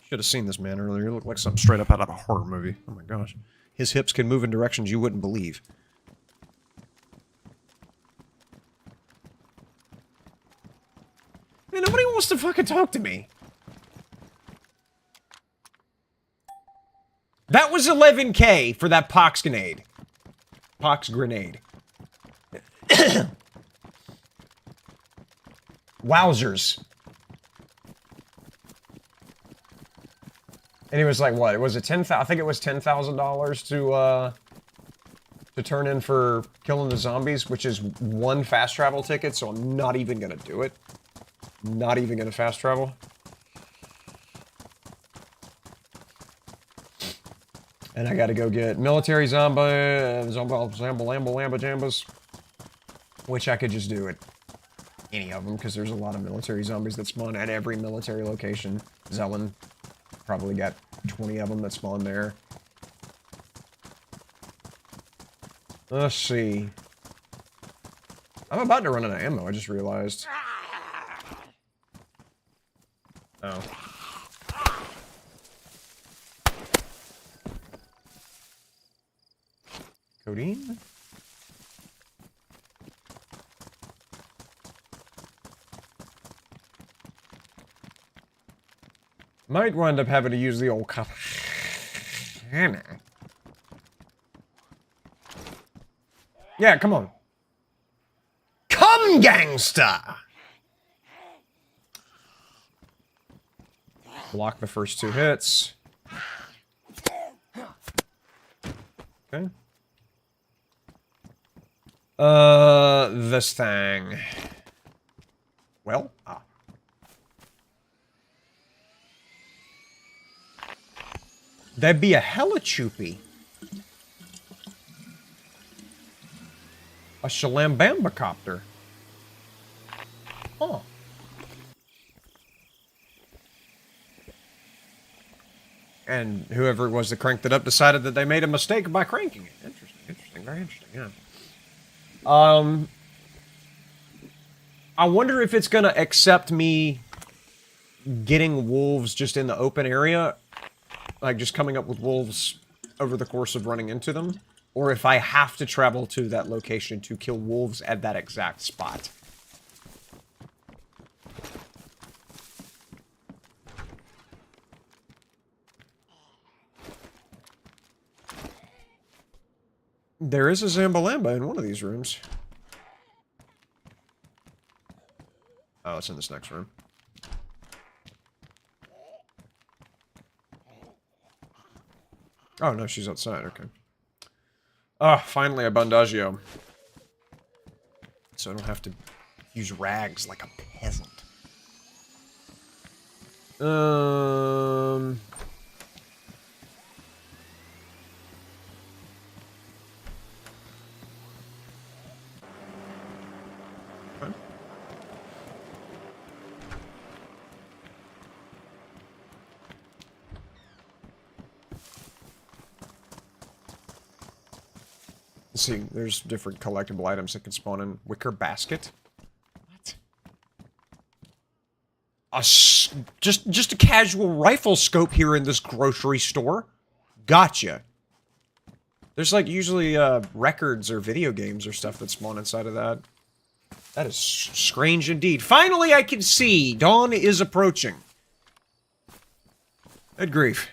Should have seen this man earlier. He looked like something straight up out of a horror movie. Oh my gosh. His hips can move in directions you wouldn't believe. Man, nobody wants to fucking talk to me. That was 11K for that pox grenade. Pox grenade. Wowzers. And he was like, what? Was it 10,000? I think it was $10,000 to turn in for killing the zombies, which is one fast travel ticket, so I'm not even gonna do it. Not even gonna fast travel. And I gotta go get military zombie, lamba jambas. Which I could just do at any of them, because there's a lot of military zombies that spawn at every military location. Zelen probably got 20 of them that spawn there. Let's see. I'm about to run out of ammo, I just realized. Oh. Codeine? Might wind up having to use the old katana. Yeah, come on. Come, gangster! Block the first 2 hits. Okay. This thing. Well, that'd be a hella choopy. A shalambamba copter. Oh. And whoever it was that cranked it up decided that they made a mistake by cranking it. Interesting, interesting, very interesting, yeah. I wonder if it's gonna accept me getting wolves just in the open area, like just coming up with wolves over the course of running into them, or if I have to travel to that location to kill wolves at that exact spot. There is a Zambalamba in one of these rooms. Oh, it's in this next room. Oh, no, she's outside, okay. Ah, finally a bandagio. So I don't have to use rags like a peasant. Okay. Let's see, there's different collectible items that can spawn in. Wicker basket? What? Just a casual rifle scope here in this grocery store. Gotcha. There's like usually records or video games or stuff that spawn inside of that. That is strange indeed. Finally I can see! Dawn is approaching. Good grief.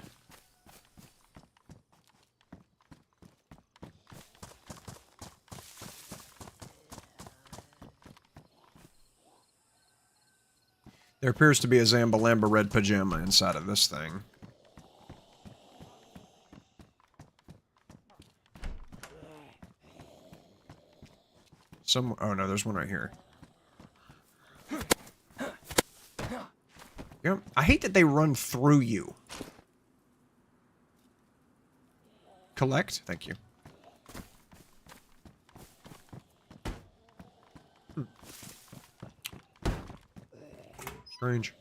There appears to be a Zambalamba red pajama inside of this thing. Oh no, there's one right here. Yep. I hate that they run through you. Collect? Thank you. Strange.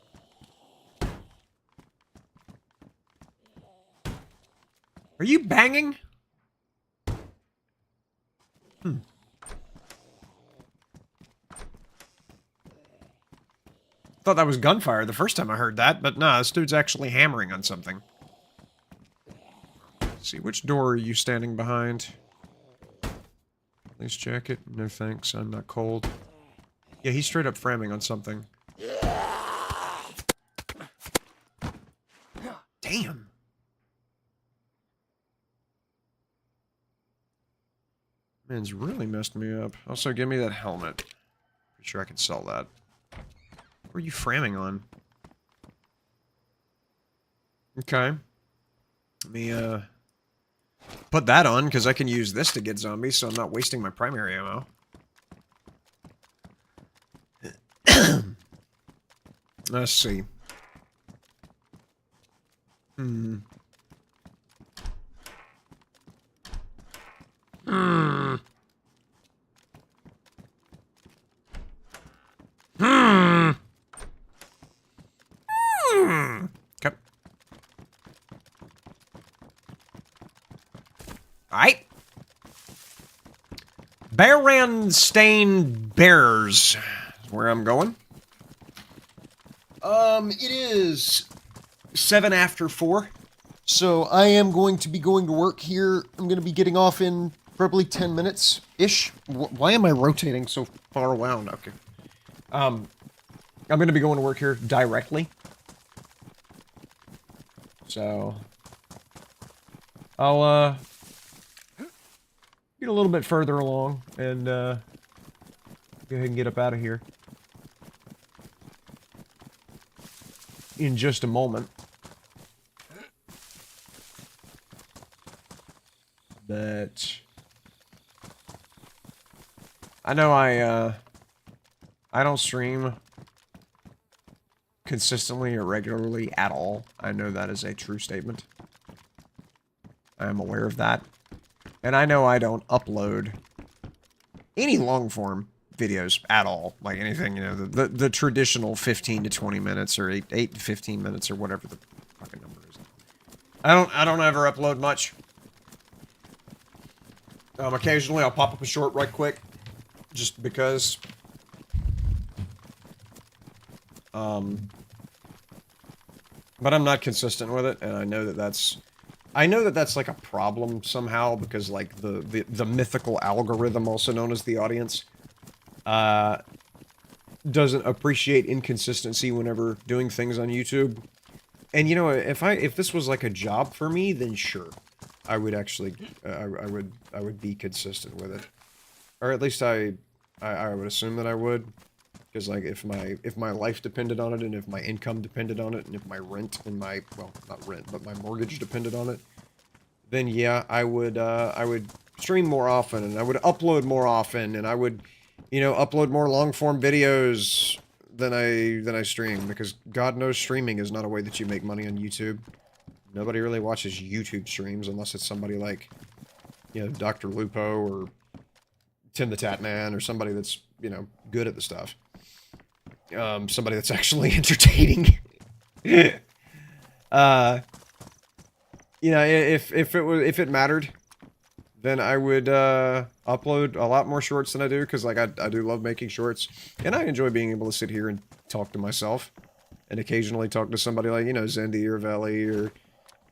Are you banging? Thought that was gunfire the first time I heard that, but nah, this dude's actually hammering on something. Let's see, which door are you standing behind? Police jacket? No thanks, I'm not cold. Yeah, he's straight up framing on something. Damn. Man's really messed me up. Also, give me that helmet. Pretty sure I can sell that. What are you framing on? Okay. Let me, put that on, because I can use this to get zombies, so I'm not wasting my primary ammo. Let's see. Alright. Berenstain Bears is where I'm going. It is 7 after 4. So I am going to be going to work here. I'm going to be getting off in probably 10 minutes-ish. Why am I rotating so far around? Okay. I'm going to be going to work here directly. So I'll, get a little bit further along and, go ahead and get up out of here in just a moment. But I know I don't stream consistently or regularly at all. I know that is a true statement. I am aware of that. And I know I don't upload any long-form videos at all. Like anything, you know, the traditional 15 to 20 minutes or 8 to 15 minutes or whatever the fucking number is. I don't ever upload much. Occasionally I'll pop up a short right quick, just because. But I'm not consistent with it, and I know that that's like a problem somehow, because like the mythical algorithm, also known as the audience, doesn't appreciate inconsistency whenever doing things on YouTube. And you know, if this was like a job for me, then sure. I would actually, I would be consistent with it, or at least I would assume that I would, because like if my life depended on it, and if my income depended on it, and if my rent and my, well, not rent, but my mortgage depended on it, then yeah, I would stream more often, and I would upload more often, and I would, you know, upload more long form videos than I stream, because God knows streaming is not a way that you make money on YouTube. Nobody really watches YouTube streams unless it's somebody like, you know, Dr. Lupo or Tim the Tatman or somebody that's, you know, good at the stuff. Somebody that's actually entertaining. You know, if it mattered, then I would upload a lot more shorts than I do, because like I do love making shorts, and I enjoy being able to sit here and talk to myself, and occasionally talk to somebody like, you know, Zendy or Veli or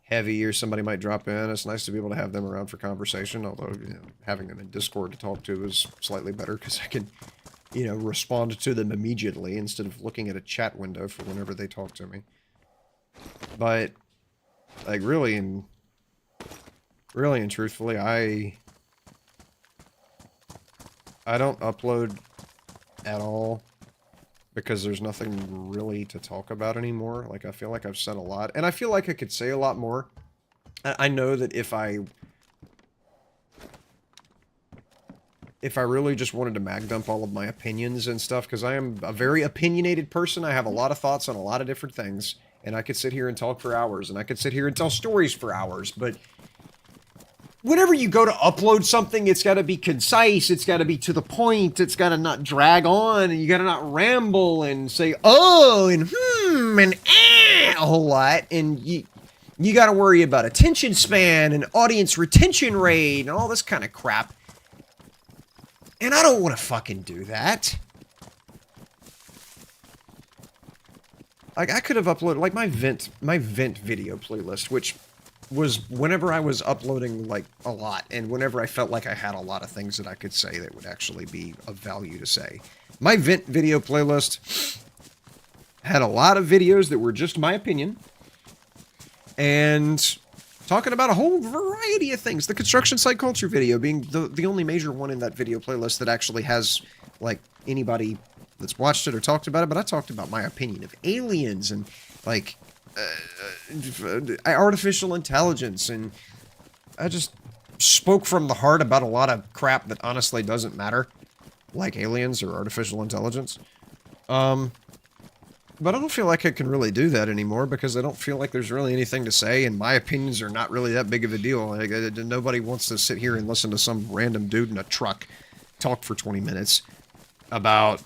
Heavy, or somebody might drop in. It's nice to be able to have them around for conversation, although, you know, having them in Discord to talk to is slightly better, because I can, you know, respond to them immediately instead of looking at a chat window for whenever they talk to me. But, like, really and truthfully, I don't upload at all, because there's nothing really to talk about anymore. Like, I feel like I've said a lot, and I feel like I could say a lot more. I know that if I really just wanted to mag dump all of my opinions and stuff, because I am a very opinionated person, I have a lot of thoughts on a lot of different things, and I could sit here and talk for hours, and I could sit here and tell stories for hours, but whenever you go to upload something, it's got to be concise, it's got to be to the point, it's got to not drag on, and you got to not ramble and say, oh, and and a whole lot, and you got to worry about attention span and audience retention rate and all this kind of crap. And I don't want to fucking do that. Like, I could have uploaded, like, my vent video playlist, which was whenever I was uploading, like, a lot, and whenever I felt like I had a lot of things that I could say that would actually be of value to say. My vent video playlist had a lot of videos that were just my opinion, and talking about a whole variety of things. The construction site culture video being the only major one in that video playlist that actually has, like, anybody that's watched it or talked about it, but I talked about my opinion of aliens and, like, artificial intelligence, and I just spoke from the heart about a lot of crap that honestly doesn't matter, like aliens or artificial intelligence. But I don't feel like I can really do that anymore, because I don't feel like there's really anything to say, and my opinions are not really that big of a deal. Like, nobody wants to sit here and listen to some random dude in a truck talk for 20 minutes about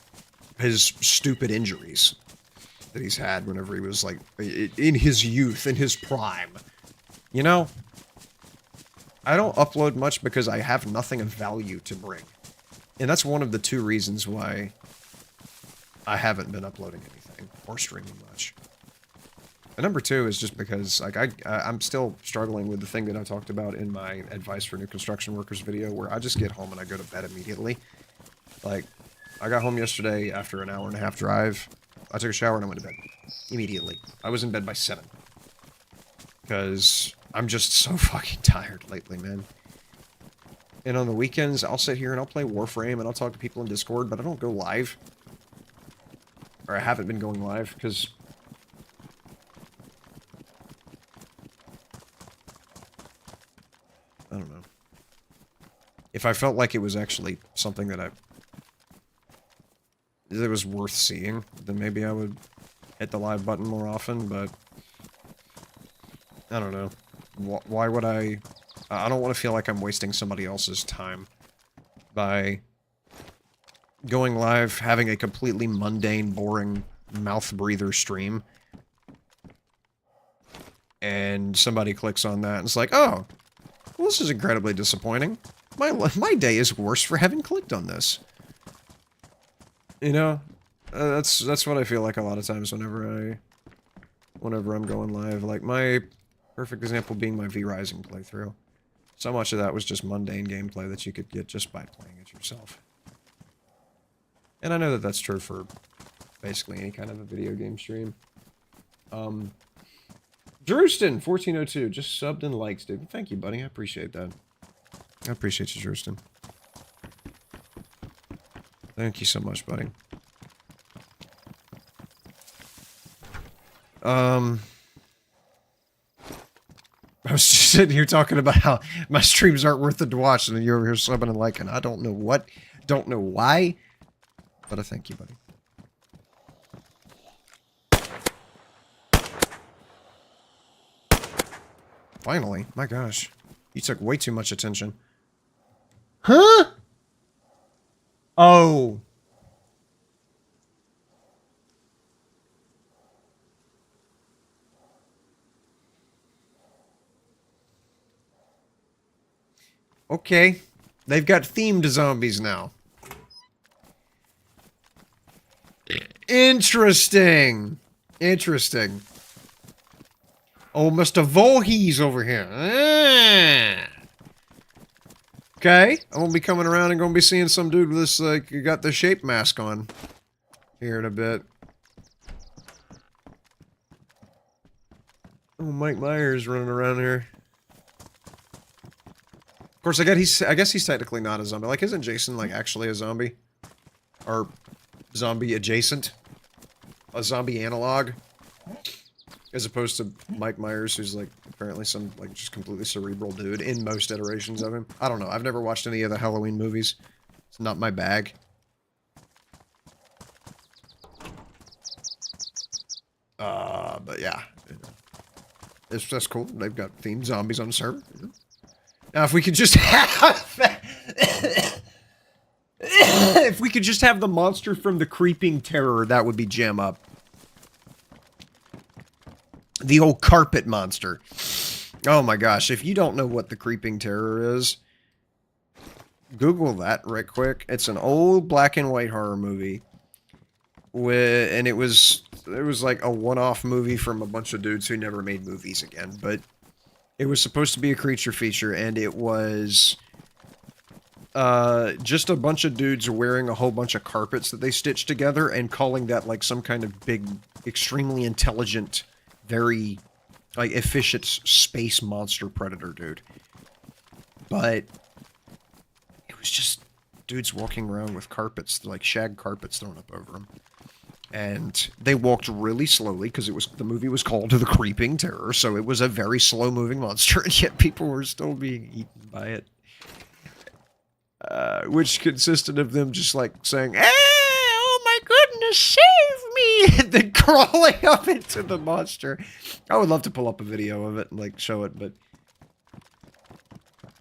his stupid injuries that he's had whenever he was, like, in his youth, in his prime. You know? I don't upload much because I have nothing of value to bring. And that's one of the 2 reasons why I haven't been uploading anything or streaming much. And number 2 is just because, like, I'm still struggling with the thing that I talked about in my advice for new construction workers video, where I just get home and I go to bed immediately. Like, I got home yesterday after an 1.5-hour drive. I took a shower and I went to bed. Immediately. I was in bed by 7. Because I'm just so fucking tired lately, man. And on the weekends, I'll sit here and I'll play Warframe and I'll talk to people in Discord, but I don't go live. Or I haven't been going live, because... I don't know. If I felt like it was actually something that that was worth seeing, then maybe I would hit the live button more often, but... I don't know. Why would I don't want to feel like I'm wasting somebody else's time by going live, having a completely mundane, boring, mouth-breather stream, and somebody clicks on that and it's like, oh, well, this is incredibly disappointing. My day is worse for having clicked on this. You know? That's what I feel like a lot of times whenever I'm going live. Like, my perfect example being my V-Rising playthrough. So much of that was just mundane gameplay that you could get just by playing it yourself. And I know that that's true for basically any kind of a video game stream. Drewston, 1402, just subbed and likes, dude. Thank you, buddy. I appreciate that. I appreciate you, Drewston. Thank you so much, buddy. I was just sitting here talking about how my streams aren't worth it to watch, and then you're over here subbing and liking. I don't know what, don't know why, but I thank you, buddy. Finally, my gosh. You took way too much attention. Huh? Oh. Okay. They've got themed zombies now. Interesting. Interesting. Oh, Mr. Voorhees over here. Ah. Okay. I'm gonna be coming around and gonna be seeing some dude with this, like, you got the shape mask on. Here in a bit. Oh, Mike Myers running around here. Of course, I guess he's technically not a zombie. Like, isn't Jason, like, actually a zombie? Or zombie adjacent? A zombie analog? As opposed to Mike Myers, who's, like, apparently some, like, just completely cerebral dude in most iterations of him. I don't know. I've never watched any of the Halloween movies. It's not my bag. But yeah. That's cool. They've got themed zombies on the server. Now, if we could just have... if we could just have the monster from the Creeping Terror, that would be jam up. The old carpet monster. Oh my gosh, if you don't know what the Creeping Terror is, Google that right quick. It's an old black and white horror movie. And it was like a one-off movie from a bunch of dudes who never made movies again, but it was supposed to be a creature feature, and it was just a bunch of dudes wearing a whole bunch of carpets that they stitched together and calling that like some kind of big, extremely intelligent, very like efficient space monster predator dude. But it was just dudes walking around with carpets, like shag carpets thrown up over them. And they walked really slowly because the movie was called The Creeping Terror, so it was a very slow-moving monster, and yet people were still being eaten by it. Which consisted of them just like saying, oh my goodness, save me! And then crawling up into the monster. I would love to pull up a video of it and like show it, but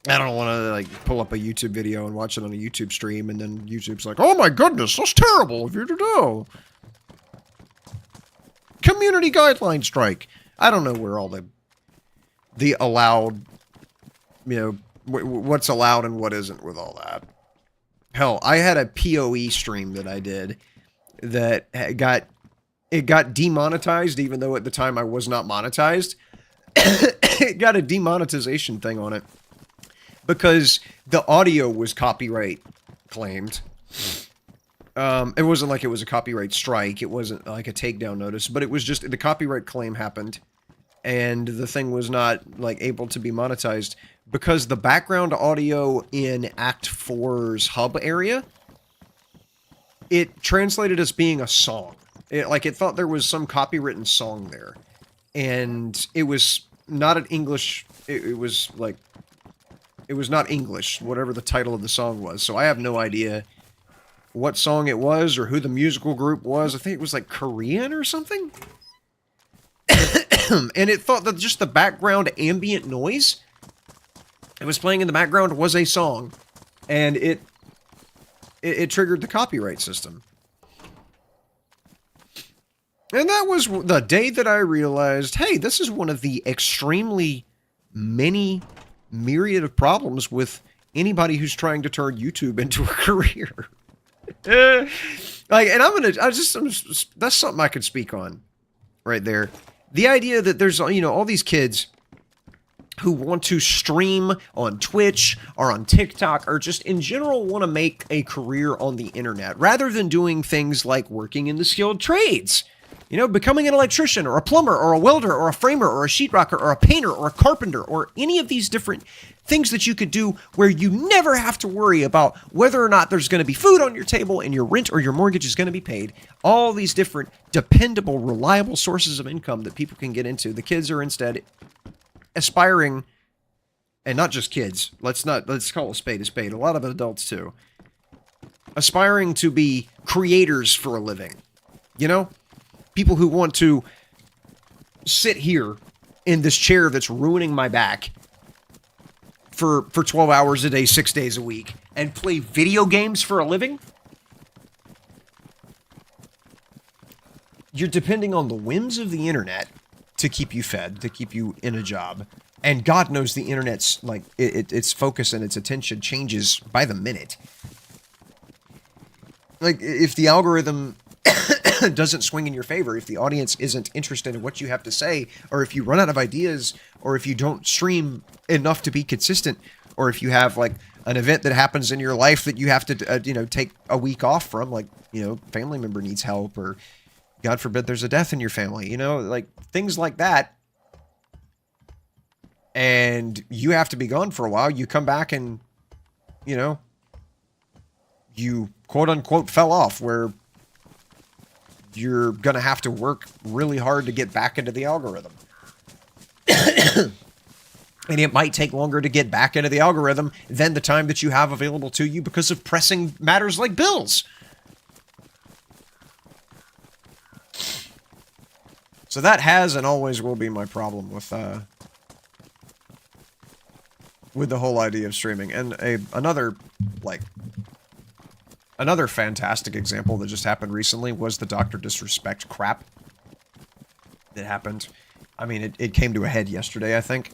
I don't want to like pull up a YouTube video and watch it on a YouTube stream, and then YouTube's like, oh my goodness, that's terrible of you to do. Community guideline strike. I don't know where all the allowed, you know, what's allowed and what isn't with all that. Hell, I had a PoE stream that I did that got demonetized, even though at the time I was not monetized. It got a demonetization thing on it because the audio was copyright claimed. It wasn't like it was a copyright strike. It wasn't like a takedown notice, but it was just the copyright claim happened, and the thing was not like able to be monetized because the background audio in Act 4's hub area, it translated as being a song. It thought there was some copywritten song there, and it was not an English. It was not English, whatever the title of the song was. So I have no idea what song it was or who the musical group was. I think it was like Korean or something. And it thought that just the background ambient noise it was playing in the background was a song, and it triggered the copyright system. And that was the day that I realized, hey, this is one of the extremely many myriad of problems with anybody who's trying to turn YouTube into a career. And that's something I could speak on right there. The idea that there's, all these kids who want to stream on Twitch or on TikTok or just in general want to make a career on the internet rather than doing things like working in the skilled trades. Becoming an electrician or a plumber or a welder or a framer or a sheetrocker or a painter or a carpenter or any of these different things that you could do where you never have to worry about whether or not there's going to be food on your table and your rent or your mortgage is going to be paid. All these different dependable, reliable sources of income that people can get into. The kids are instead aspiring, and not just kids. Let's call a spade a spade. A lot of adults too. Aspiring to be creators for a living. People who want to sit here in this chair that's ruining my back for 12 hours a day, 6 days a week, and play video games for a living? You're depending on the whims of the internet to keep you fed, to keep you in a job. And God knows the internet's, its focus and its attention changes by the minute. If the algorithm doesn't swing in your favor, if the audience isn't interested in what you have to say, or if you run out of ideas, or if you don't stream enough to be consistent, or if you have an event that happens in your life that you have to take a week off from, family member needs help, or God forbid there's a death in your family, things like that, and you have to be gone for a while, you come back and you quote unquote fell off, where you're going to have to work really hard to get back into the algorithm. And it might take longer to get back into the algorithm than the time that you have available to you because of pressing matters like bills. So that has and always will be my problem with the whole idea of streaming. And another fantastic example that just happened recently was the Dr. Disrespect crap that happened. I mean, it came to a head yesterday, I think.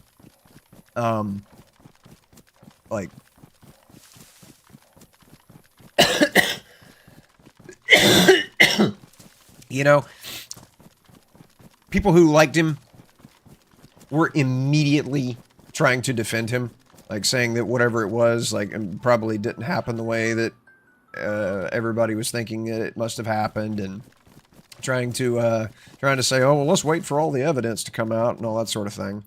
People who liked him were immediately trying to defend him, saying that whatever it was, probably didn't happen the way that everybody was thinking that it must have happened, and trying to say, oh, well, let's wait for all the evidence to come out and all that sort of thing.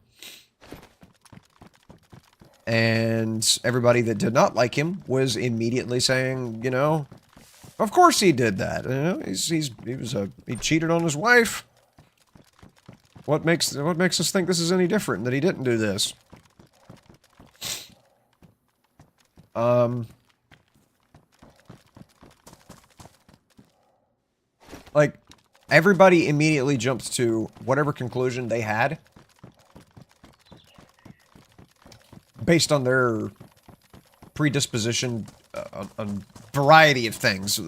And everybody that did not like him was immediately saying, of course he did that. He cheated on his wife. What makes us think this is any different, that he didn't do this? Everybody immediately jumped to whatever conclusion they had based on their predisposition on variety of things,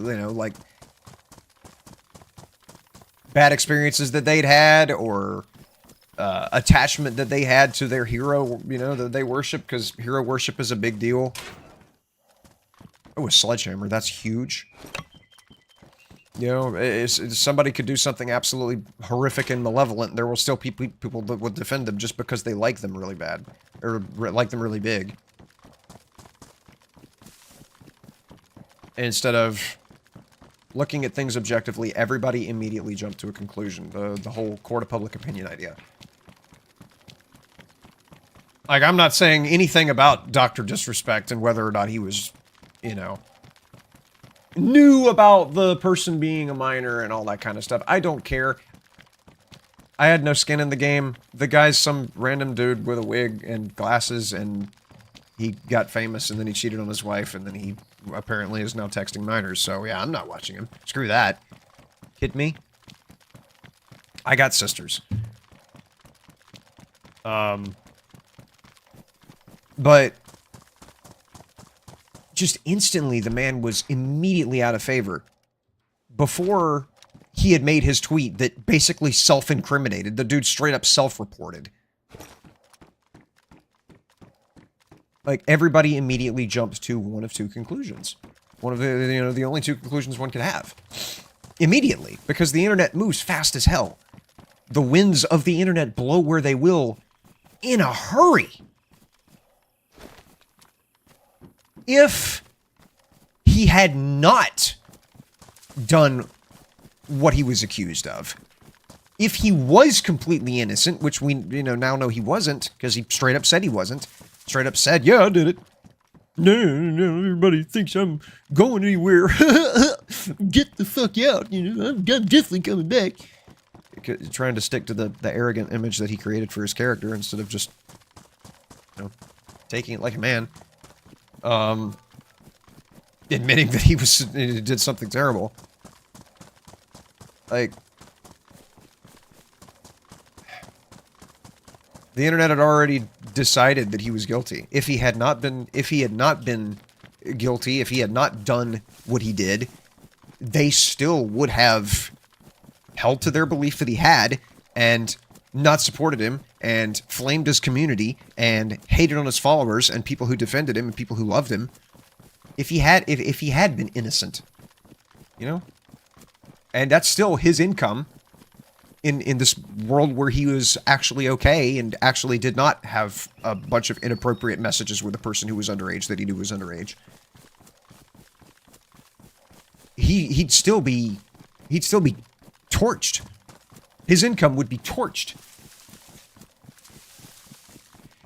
bad experiences that they'd had, or attachment that they had to their hero, you know, that they worship, because hero worship is a big deal. Oh, a sledgehammer, that's huge. You know, somebody could do something absolutely horrific and malevolent, there will still be people that will defend them just because they like them really bad. Or like them really big. Instead of looking at things objectively, everybody immediately jumped to a conclusion. The whole court of public opinion idea. Like, I'm not saying anything about Dr. Disrespect and whether or not he was, you know, knew about the person being a minor and all that kind of stuff. I don't care. I had no skin in the game. The guy's some random dude with a wig and glasses, and he got famous, and then he cheated on his wife, and then he apparently is now texting minors. So, yeah, I'm not watching him. Screw that. Kid me? I got sisters. But just instantly, the man was immediately out of favor. Before he had made his tweet that basically self-incriminated. The dude straight up self-reported. Like, everybody immediately jumped to one of two conclusions. One of the, you know, the only two conclusions one could have. Immediately. Because the internet moves fast as hell. The winds of the internet blow where they will in a hurry. If he had not done what he was accused of, if he was completely innocent, which we, you know, now know he wasn't, because he straight up said he wasn't, straight up said, yeah, I did it. No, everybody thinks I'm going anywhere. Get the fuck out, you know, I'm definitely coming back. Trying to stick to the arrogant image that he created for his character instead of just, you know, taking it like a man. Admitting that he did something terrible. Like, the internet had already decided that he was guilty. If he had not been guilty, if he had not done what he did, they still would have held to their belief that he had and not supported him and flamed his community and hated on his followers and people who defended him and people who loved him. If he had been innocent, you know? And that's still his income in this world where he was actually okay and actually did not have a bunch of inappropriate messages with a person who was underage that he knew was underage. He'd still be torched. His income would be torched.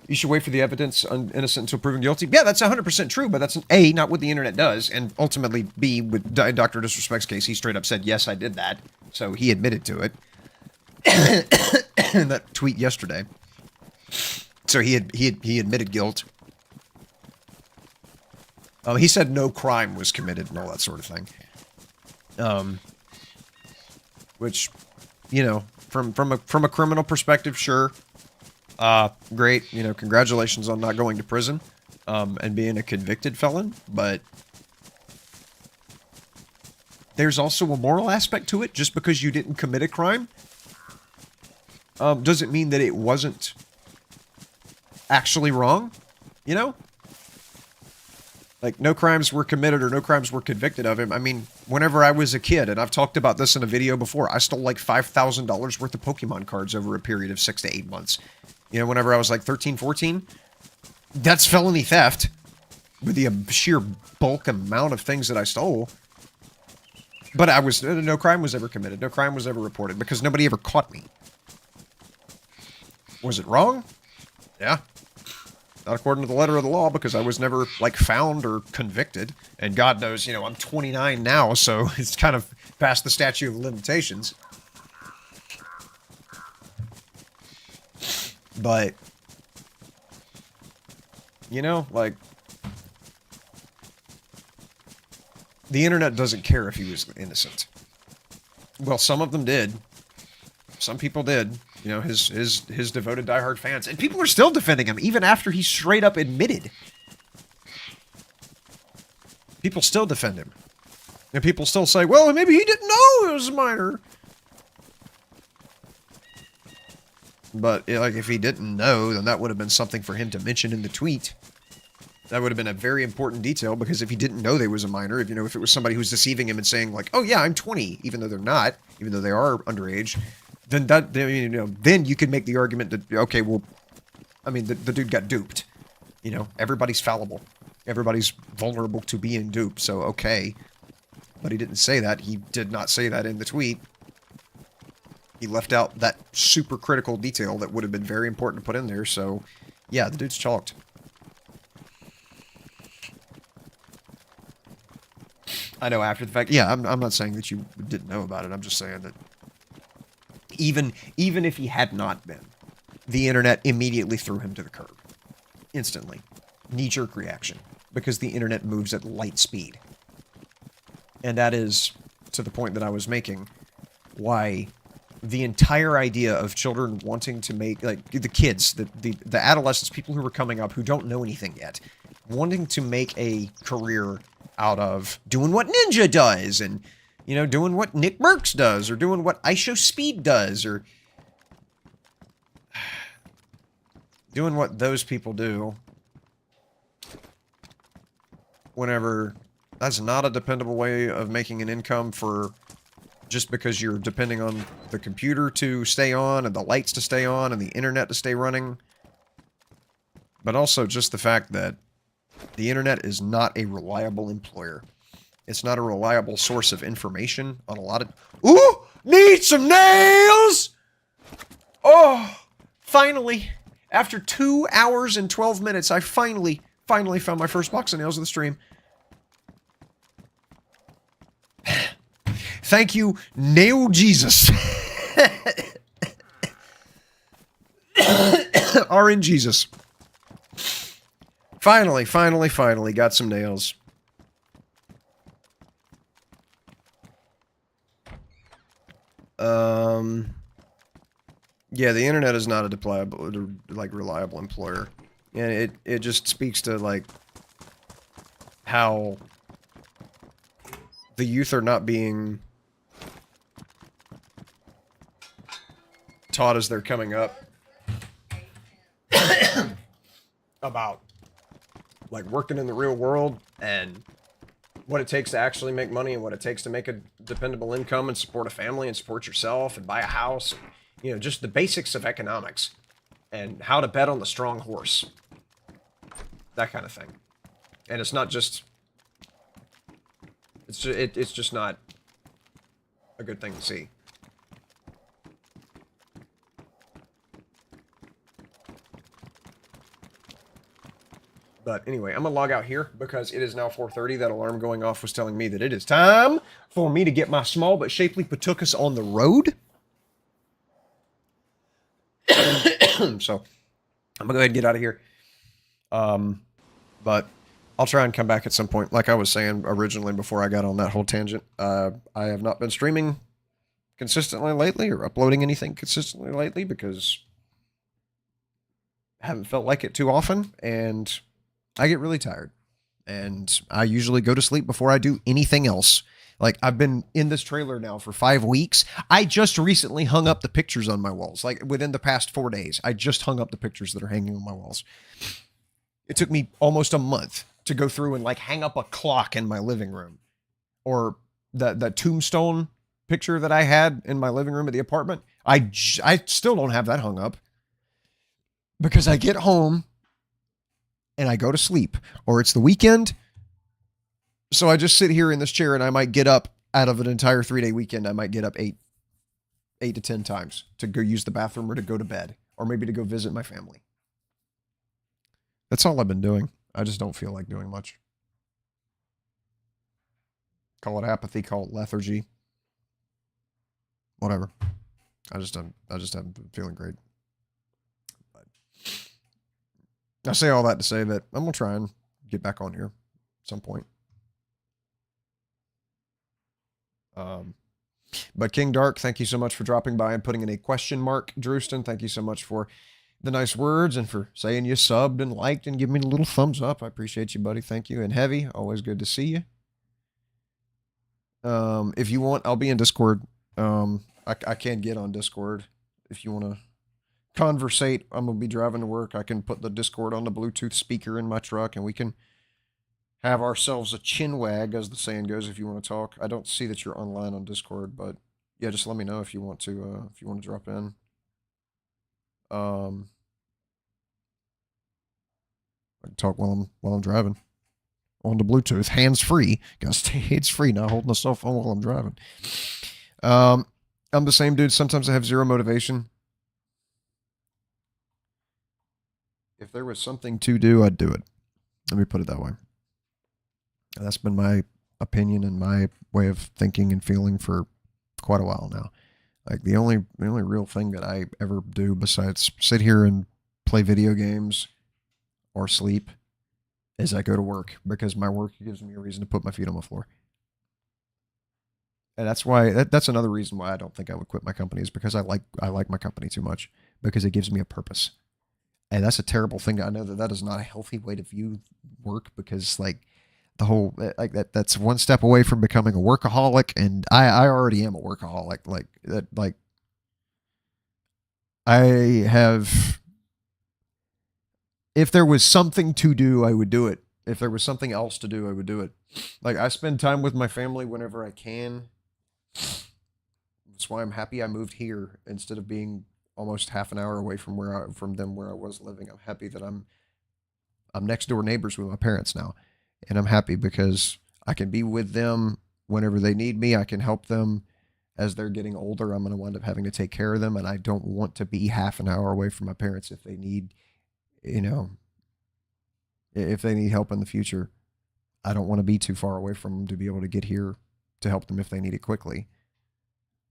You should wait for the evidence innocent until proven guilty. Yeah, that's 100% true, but that's, A, not what the internet does, and ultimately, B, with Dr. Disrespect's case, he straight up said, yes, I did that, so he admitted to it. In that tweet yesterday. So he admitted guilt. He said no crime was committed and all that sort of thing. Which, you know, from a criminal perspective, sure. Great, you know, congratulations on not going to prison, and being a convicted felon, but there's also a moral aspect to it. Just because you didn't commit a crime, doesn't mean that it wasn't actually wrong, you know? Like, no crimes were committed or no crimes were convicted of him. I mean, whenever I was a kid, and I've talked about this in a video before, I stole like $5,000 worth of Pokemon cards over a period of 6 to 8 months. You know, whenever I was like 13, 14, that's felony theft with the sheer bulk amount of things that I stole. But no crime was ever committed. No crime was ever reported because nobody ever caught me. Was it wrong? Yeah. Not according to the letter of the law, because I was never, like, found or convicted. And God knows, you know, I'm 29 now, so it's kind of past the statute of limitations. But, you know, like, the internet doesn't care if he was innocent. Well, some of them did. Some people did. You know, his devoted diehard fans. And people are still defending him, even after he straight up admitted. People still defend him. And people still say, well, maybe he didn't know it was a minor. But like, if he didn't know, then that would have been something for him to mention in the tweet. That would have been a very important detail, because if he didn't know they was a minor, if, you know, if it was somebody who's deceiving him and saying like, oh yeah, I'm 20, even though they're not, even though they are underage, then that, you know, then you could make the argument that, okay, well, I mean, the dude got duped. You know, everybody's fallible. Everybody's vulnerable to being duped, so okay. But he didn't say that. He did not say that in the tweet. He left out that super critical detail that would have been very important to put in there, so yeah, the dude's chalked. I know after the fact, yeah, I'm not saying that you didn't know about it, I'm just saying that even if he had not been, the internet immediately threw him to the curb. Instantly. Knee-jerk reaction. Because the internet moves at light speed. And that is, to the point that I was making, why the entire idea of children wanting to make, like, the kids, the adolescents, people who are coming up who don't know anything yet, wanting to make a career out of doing what Ninja does, and, you know, doing what Nick Merckx does, or doing what IShowSpeed does, or doing what those people do, whenever that's not a dependable way of making an income for just because you're depending on the computer to stay on, and the lights to stay on, and the internet to stay running. But also just the fact that the internet is not a reliable employer. It's not a reliable source of information on a lot of... Ooh! Need some nails! Oh! Finally! After 2 hours and 12 minutes, I finally found my first box of nails of the stream. Thank you, Nail Jesus. RN Jesus. Finally got some nails. Yeah, the internet is not a reliable employer. And it just speaks to, like, how the youth are not being taught as they're coming up about, like, working in the real world and what it takes to actually make money, and what it takes to make a dependable income and support a family and support yourself and buy a house. You know, just the basics of economics and how to bet on the strong horse. That kind of thing. And it's not just... It's just not a good thing to see. But anyway, I'm gonna log out here because it is now 4:30. That alarm going off was telling me that it is time for me to get my small but shapely patukas on the road. So I'm gonna go ahead and get out of here. But I'll try and come back at some point. Like I was saying originally before I got on that whole tangent, I have not been streaming consistently lately or uploading anything consistently lately because I haven't felt like it too often, and I get really tired. And I usually go to sleep before I do anything else. Like, I've been in this trailer now for 5 weeks. I just recently hung up the pictures on my walls. Like, within the past 4 days, I just hung up the pictures that are hanging on my walls. It took me almost a month to go through and, like, hang up a clock in my living room. Or that tombstone picture that I had in my living room at the apartment. I still don't have that hung up. Because I get home and I go to sleep. Or it's the weekend. So I just sit here in this chair and I might get up out of an entire 3-day weekend. I might get up 8 to 10 times to go use the bathroom or to go to bed or maybe to go visit my family. That's all I've been doing. I just don't feel like doing much. Call it apathy, call it lethargy. Whatever. I just haven't been feeling great. But I say all that to say that I'm going to try and get back on here at some point. But King Dark, thank you so much for dropping by and putting in a question mark. Drewston, thank you so much for the nice words and for saying you subbed and liked and giving me a little thumbs up. I appreciate you, buddy. Thank you. And Heavy, always good to see you. If you want, I'll be in Discord. I can get on Discord if you want to conversate. I'm going to be driving to work. I can put the Discord on the Bluetooth speaker in my truck, and we can have ourselves a chin wag, as the saying goes, if you want to talk. I don't see that you're online on Discord, but yeah, just let me know if you want to drop in. I can talk while I'm driving on the Bluetooth, hands free. Gotta stay hands free, not holding the cell phone while I'm driving. I'm the same dude. Sometimes I have zero motivation. If there was something to do, I'd do it. Let me put it that way. That's been my opinion and my way of thinking and feeling for quite a while now. Like the only real thing that I ever do besides sit here and play video games or sleep is I go to work, because my work gives me a reason to put my feet on the floor. And that's why that's another reason why I don't think I would quit my company, is because I like my company too much, because it gives me a purpose. And that's a terrible thing. I know that is not a healthy way to view work, because like the whole like that's one step away from becoming a workaholic, and I already am a workaholic. Like I have, if there was something to do, I would do it. If there was something else to do, I would do it. Like I spend time with my family whenever I can. That's why I'm happy I moved here instead of being almost half an hour away from where I was living. I'm happy that I'm next door neighbors with my parents now. And I'm happy because I can be with them whenever they need me. I can help them as they're getting older. I'm going to wind up having to take care of them, and I don't want to be half an hour away from my parents if they need, if they need help in the future. I don't want to be too far away from them to be able to get here to help them if they need it quickly.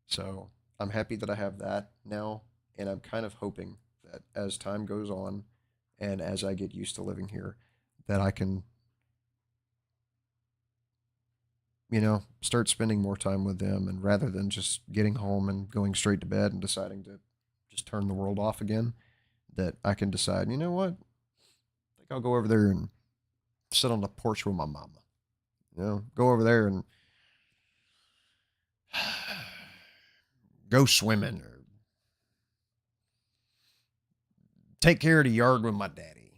So I'm happy that I have that now, and I'm kind of hoping that as time goes on and as I get used to living here, that I can, start spending more time with them, and rather than just getting home and going straight to bed and deciding to just turn the world off again, that I can decide, you know what? I think I'll go over there and sit on the porch with my mama. Go over there and go swimming, or take care of the yard with my daddy,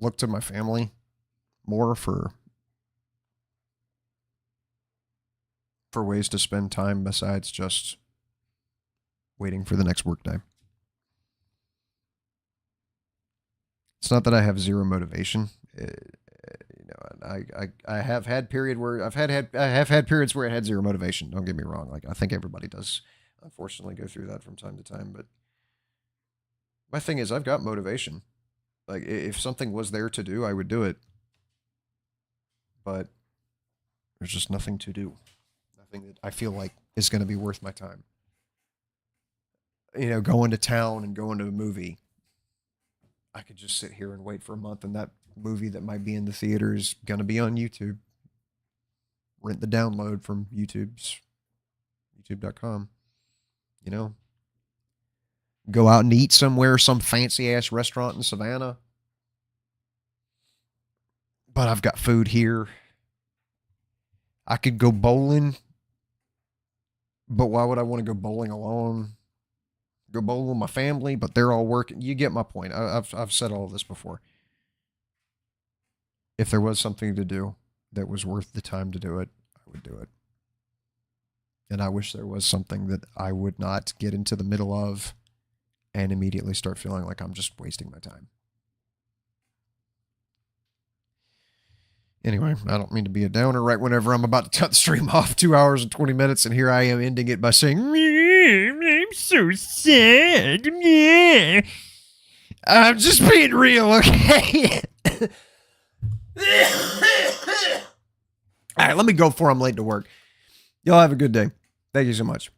look to my family more for ways to spend time besides just waiting for the next workday. It's not that I have zero motivation. I have had periods where I have had periods where I had zero motivation. Don't get me wrong. Like I think everybody does, unfortunately, go through that from time to time. But my thing is, I've got motivation. Like if something was there to do, I would do it. But there's just nothing to do. Nothing that I feel like is going to be worth my time. Going to town and going to a movie. I could just sit here and wait for a month, and that movie that might be in the theater is going to be on YouTube. Rent the download from youtube.com. Go out and eat somewhere, some fancy ass restaurant in Savannah. But I've got food here. I could go bowling, but why would I want to go bowling alone? Go bowling with my family, but they're all working. You get my point. I've said all of this before. If there was something to do that was worth the time to do it, I would do it. And I wish there was something that I would not get into the middle of and immediately start feeling like I'm just wasting my time. Anyway, I don't mean to be a downer right whenever I'm about to cut the stream off 2 hours and 20 minutes, and here I am ending it by saying, I'm so sad. I'm just being real, okay? All right, let me go before I'm late to work. Y'all have a good day. Thank you so much.